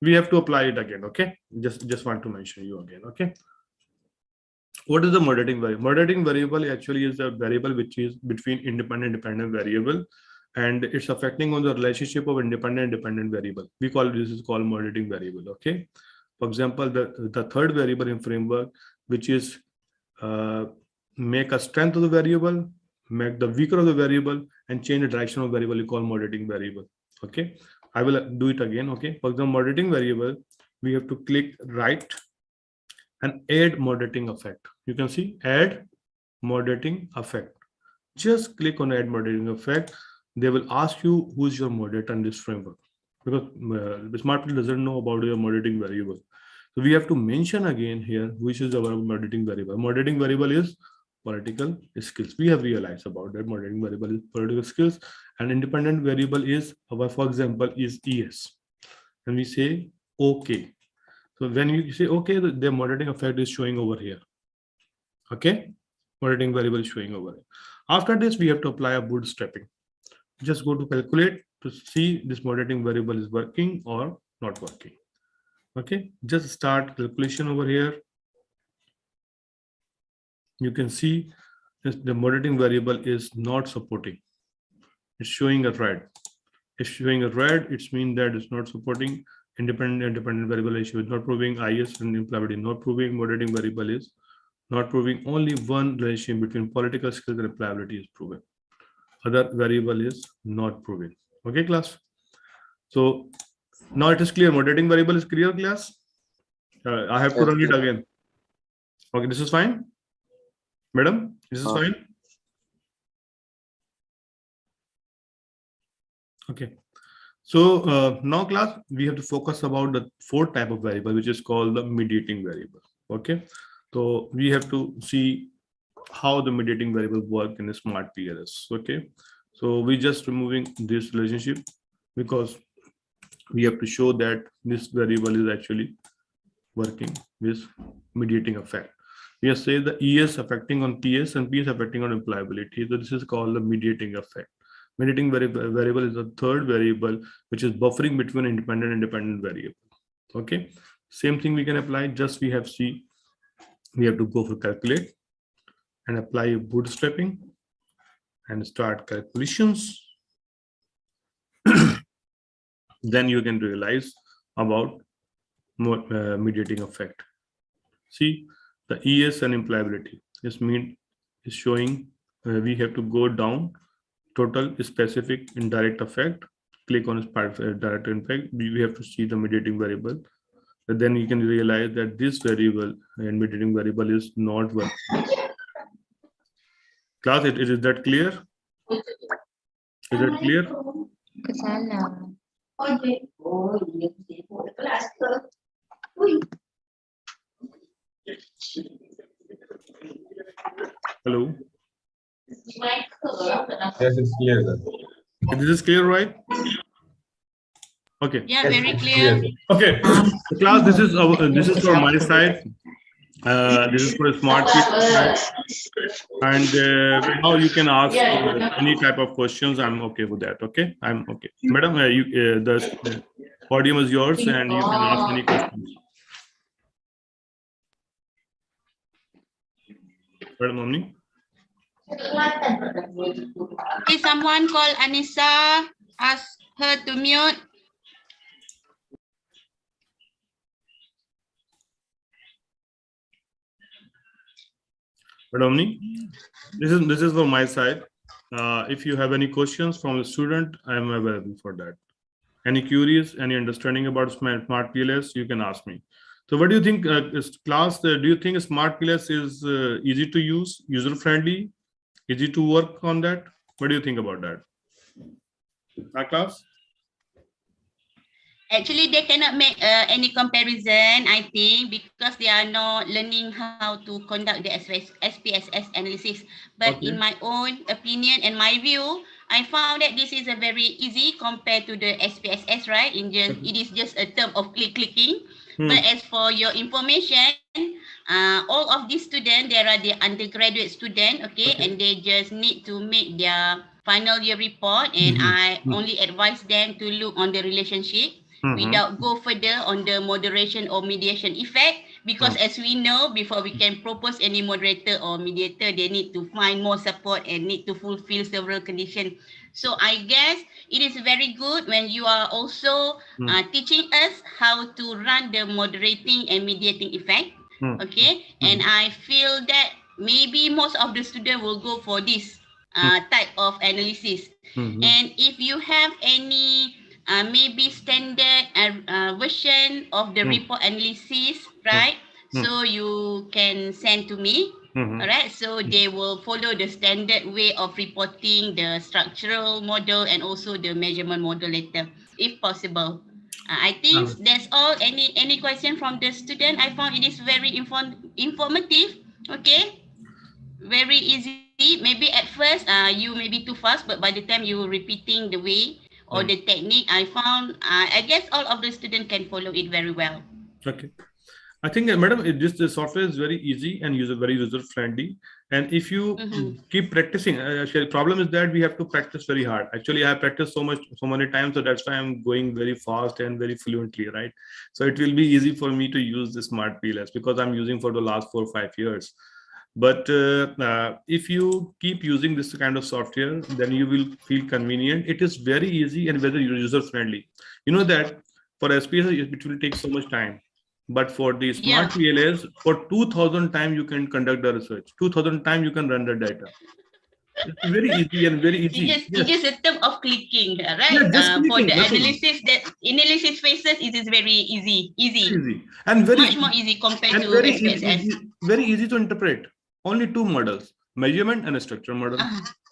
We have to apply it again. Okay. Just want to mention you again. Okay. What is the moderating variable? Moderating variable actually is a variable which is between independent variable, and it's affecting on the relationship of independent variable. We call this is called moderating variable. Okay. For example, the third variable in framework, which is make a strength of the variable, make the weaker of the variable, and change the direction of variable, you call moderating variable. Okay. I will do it again. Okay. For the moderating variable, we have to click right and add moderating effect. You can see add moderating effect. Just click on add moderating effect. They will ask you who's your moderator in this framework, because the smart people doesn't know about your moderating variable. So we have to mention again here which is our moderating variable. Moderating variable is political skills. We have realized about that moderating variable is political skills, and independent variable is our, for example, is ES. And we say okay. So when you say okay, the moderating effect is showing over here. Okay, moderating variable is showing over here. After this, we have to apply a bootstrapping. Just go to calculate to see this moderating variable is working or not working. Okay, just start calculation over here. You can see the moderating variable is not supporting. It's showing a red. It's showing a red. It's mean that it's not supporting. Independent variable issue is not proving. IS and employability not proving. Moderating variable is not proving. Only one relationship between political skills and employability is proven. Other variable is not proven. Okay, class. So now it is clear. Moderating variable is clear, class. I have to run it again. Okay, this is fine, madam. This is fine. Okay. So now class, we have to focus about the fourth type of variable, which is called the mediating variable. Okay. So we have to see how the mediating variable work in a smart PLS. Okay. So we just removing this relationship because we have to show that this variable is actually working with mediating effect. We have said the ES affecting on PS and PS affecting on employability. So this is called the mediating effect. Mediating variable is the third variable which is buffering between independent variable. Okay, same thing we can apply. Just we have to go for calculate and apply bootstrapping and start calculations. Then you can realize about mediating effect. See the ES and employability. This mean is showing we have to go down. Total specific indirect effect. Click on direct impact. We have to see the mediating variable. And then you can realize that this variable and mediating variable is not working. Class, is that clear? Is that clear? Hello. Yes, it's clear. Sir. This is clear, right? Okay.
Yeah, very clear.
Okay. Class, this is from my side. This is for a smart people, and now you can ask any type of questions. I'm okay with that. Okay, I'm okay, madam. The podium is yours, and you can ask any questions. Madam Omni.
Okay, someone call Anissa. Ask her to mute.
Madam Omni, this is from my side. If you have any questions from a student, I am available for that. Any queries, any understanding about smart PLS, you can ask me. So what do you think, class, do you think smart PLS is easy to use, user friendly, easy to work on that? What do you think about that? Class?
Actually, they cannot make any comparison, I think, because they are not learning how to conduct the SPSS analysis. But
Okay.
in my own opinion and my view, I found that this is a very easy compared to the SPSS, right? It is just a term of clicking. But as for your information, all of these students, there are the undergraduate student, okay, and they just need to make their final year report, and I only advise them to look on the relationship without go further on the moderation or mediation effect, because as we know, before we can propose any moderator or mediator, they need to find more support and need to fulfill several conditions. So I guess it is very good when you are also teaching us how to run the moderating and mediating effect. Okay, and I feel that maybe most of the students will go for this type of analysis. And if you have any maybe standard version of the report analysis, right? So you can send to me. All right, so they will follow the standard way of reporting the structural model and also the measurement model later, if possible. I think that's all. Any question from the student? I found it is very informative. Okay, very easy. Maybe at first, you may be too fast, but by the time you repeating the way or the technique, I found, I guess all of the students can follow it very well.
Okay. I think, madam, the software is very easy and very user friendly. And if you keep practicing, actually, the problem is that we have to practice very hard. Actually, I have practiced so many times, so that's why I'm going very fast and very fluently, right? So it will be easy for me to use the smart PLS because I'm using for the last 4 or 5 years. But if you keep using this kind of software, then you will feel convenient. It is very easy and very user friendly. You know that for SPS, it will take so much time. But for the smart PLS, for 2000 times you can conduct the research. 2000 times you can run the data. It's very easy and very easy.
It's just a term of clicking, right?
Yeah, just
for
clicking,
the
nothing.
analysis phases, it is very easy.
And
Much more easy compared to SPSS.
Very easy to interpret. Only 2 models: measurement and a structure model.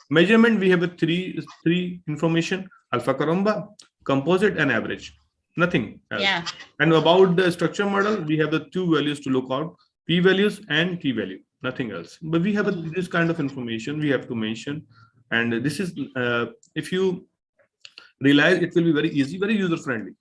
Measurement, we have a three information: alpha caramba, composite, and average. Nothing else.
Yeah.
And about the structure model, we have the 2 values to look out: p values and t value. Nothing else. But we have this kind of information we have to mention. And this is, if you realize, it will be very easy, very user friendly,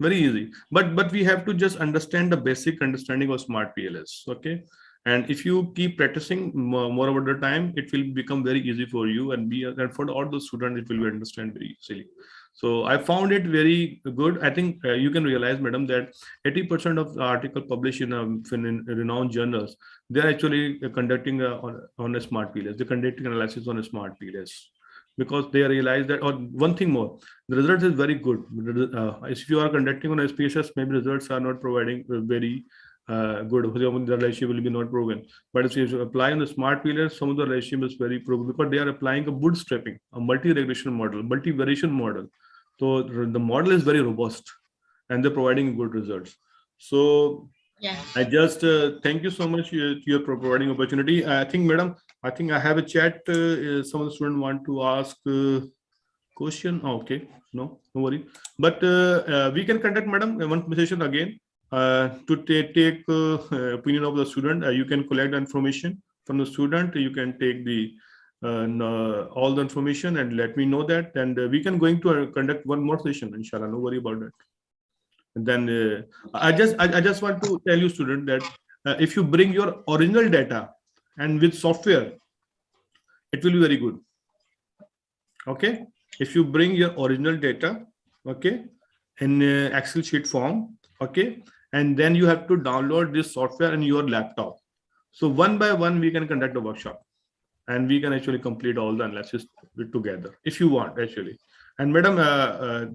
very easy. But we have to just understand the basic understanding of smart PLS. Okay. And if you keep practicing more over the time, it will become very easy for you, and for all the students, it will be understand very easily. So I found it very good. I think you can realize, madam, that 80% of the article published in renowned journals, they're actually conducting on a smart PLS. They're conducting analysis on a smart PLS because they realize that. Or one thing more, the result is very good. If you are conducting on SPSS, maybe results are not providing very good. The relationship will be not proven. But if you apply on the smart PLS, some of the relationship is very proven because they are applying a bootstrapping, a multi-regression model, multi-variation model. So the model is very robust and they're providing good results. So I just thank you so much to your providing opportunity. I think, madam, I think I have a chat. Some of the students want to ask question. Oh, okay, no worry. But we can conduct, madam, one session again to take opinion of the student. You can collect the information from the student. You can take the all the information and let me know that, and we can going to conduct one more session, inshallah. No worry about that. And then I just want to tell you, student, that if you bring your original data and with software, it will be very good. Okay, if you bring your original data, okay, in Excel sheet form, okay, and then you have to download this software in your laptop. So one by one, we can conduct a workshop, and we can actually complete all the analysis together if you want, actually. And madam,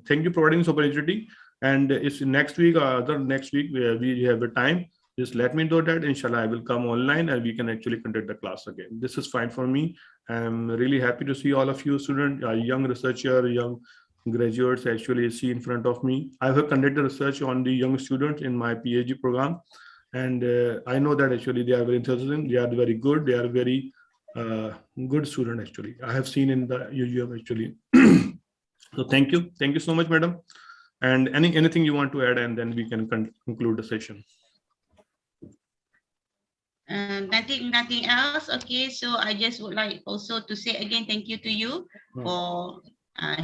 thank you for providing this opportunity. And if next week or the next week we have the time, just let me know that, inshallah, I will come online and we can actually conduct the class again. This is fine for me. I'm really happy to see all of you students, young researcher, young graduates actually see in front of me. I have conducted research on the young students in my PhD program. And I know that actually they are very enthusiastic, they are very good, they are very good student actually. I have seen in the UGM actually. So thank you so much, madam. And anything you want to add, and then we can conclude the session.
Nothing else. Okay, so I just would like also to say again thank you to you for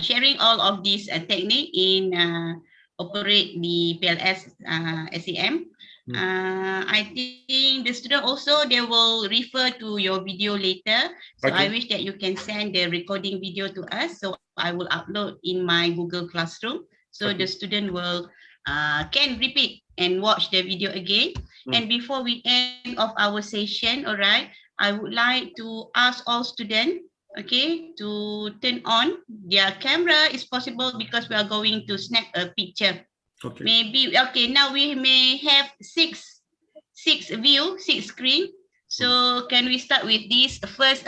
sharing all of this technique in operate the PLS SEM. I think the student also, they will refer to your video later. So
Okay.
I wish that you can send the recording video to us. So I will upload in my Google Classroom. So the student will can repeat and watch the video again. And before we end of our session, all right, I would like to ask all students, okay, to turn on their camera is possible, because we are going to snap a picture.
Okay.
Maybe, okay, now we may have six screen. So can we start with this first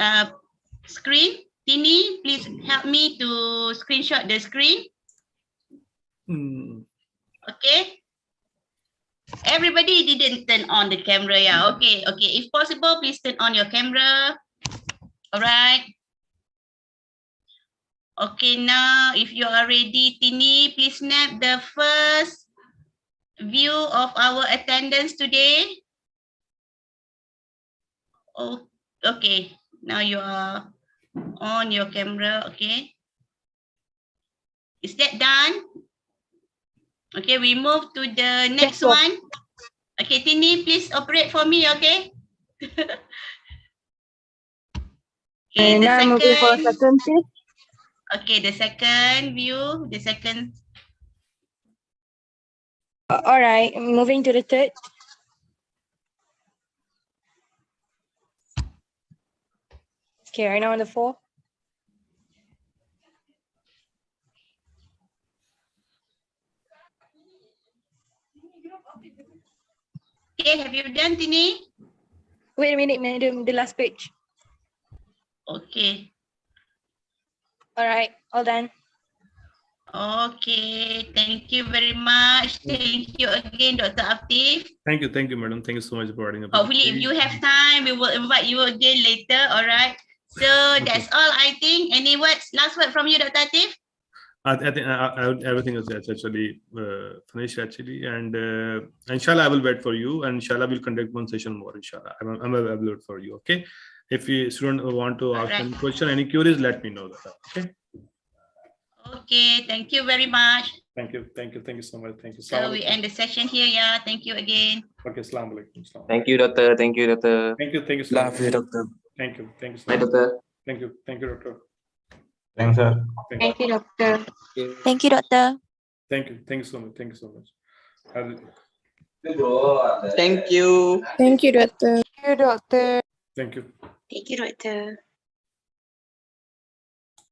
screen? Tini, please help me to screenshot the screen. Okay. Everybody didn't turn on the camera, yeah. Okay. If possible, please turn on your camera. All right. Okay, now if you are ready, Tini, please snap the first view of our attendance today. Oh, okay. Now you are on your camera, okay. Is that done? Okay, we move to the next one. Okay, Tini, please operate for me, okay? Okay, the
now I'm moving for a
second.
second, please.
Okay, the second view, the second.
All right, moving to the third. Okay, right now on the 4.
Okay, have you done, Tini?
Wait a minute, madam, the last page.
Okay.
All right, all done.
Okay, thank you very much. Thank you again, Dr. Afif.
Thank you, madam. Thank you so much for providing.
Hopefully, if you have time, we will invite you again later. All right. So that's all, I think. Any words, last word from you, Dr. Afif?
I think everything is actually finished actually, and inshallah I will wait for you, and inshallah we'll conduct one session more. Inshallah, I'm available for you. Okay, if you student want to ask any question, any queries, let me know that. Okay.
Okay, thank you very much.
Thank you so much. Thank you.
So we end the session here. Yeah, thank you again.
Okay, assalamu alaikum.
Thank you, doctor. Thank you, doctor.
Thank you so much.
doctor.
Thank you so
Bye,
much.
doctor.
Thank you, doctor.
Thanks, sir.
Thank you, doctor.
Thank you, doctor.
Thank you so much. Thank you so much.
Thank you.
Thank you, doctor. Thank you, doctor.
Thank you.
Thank you, doctor.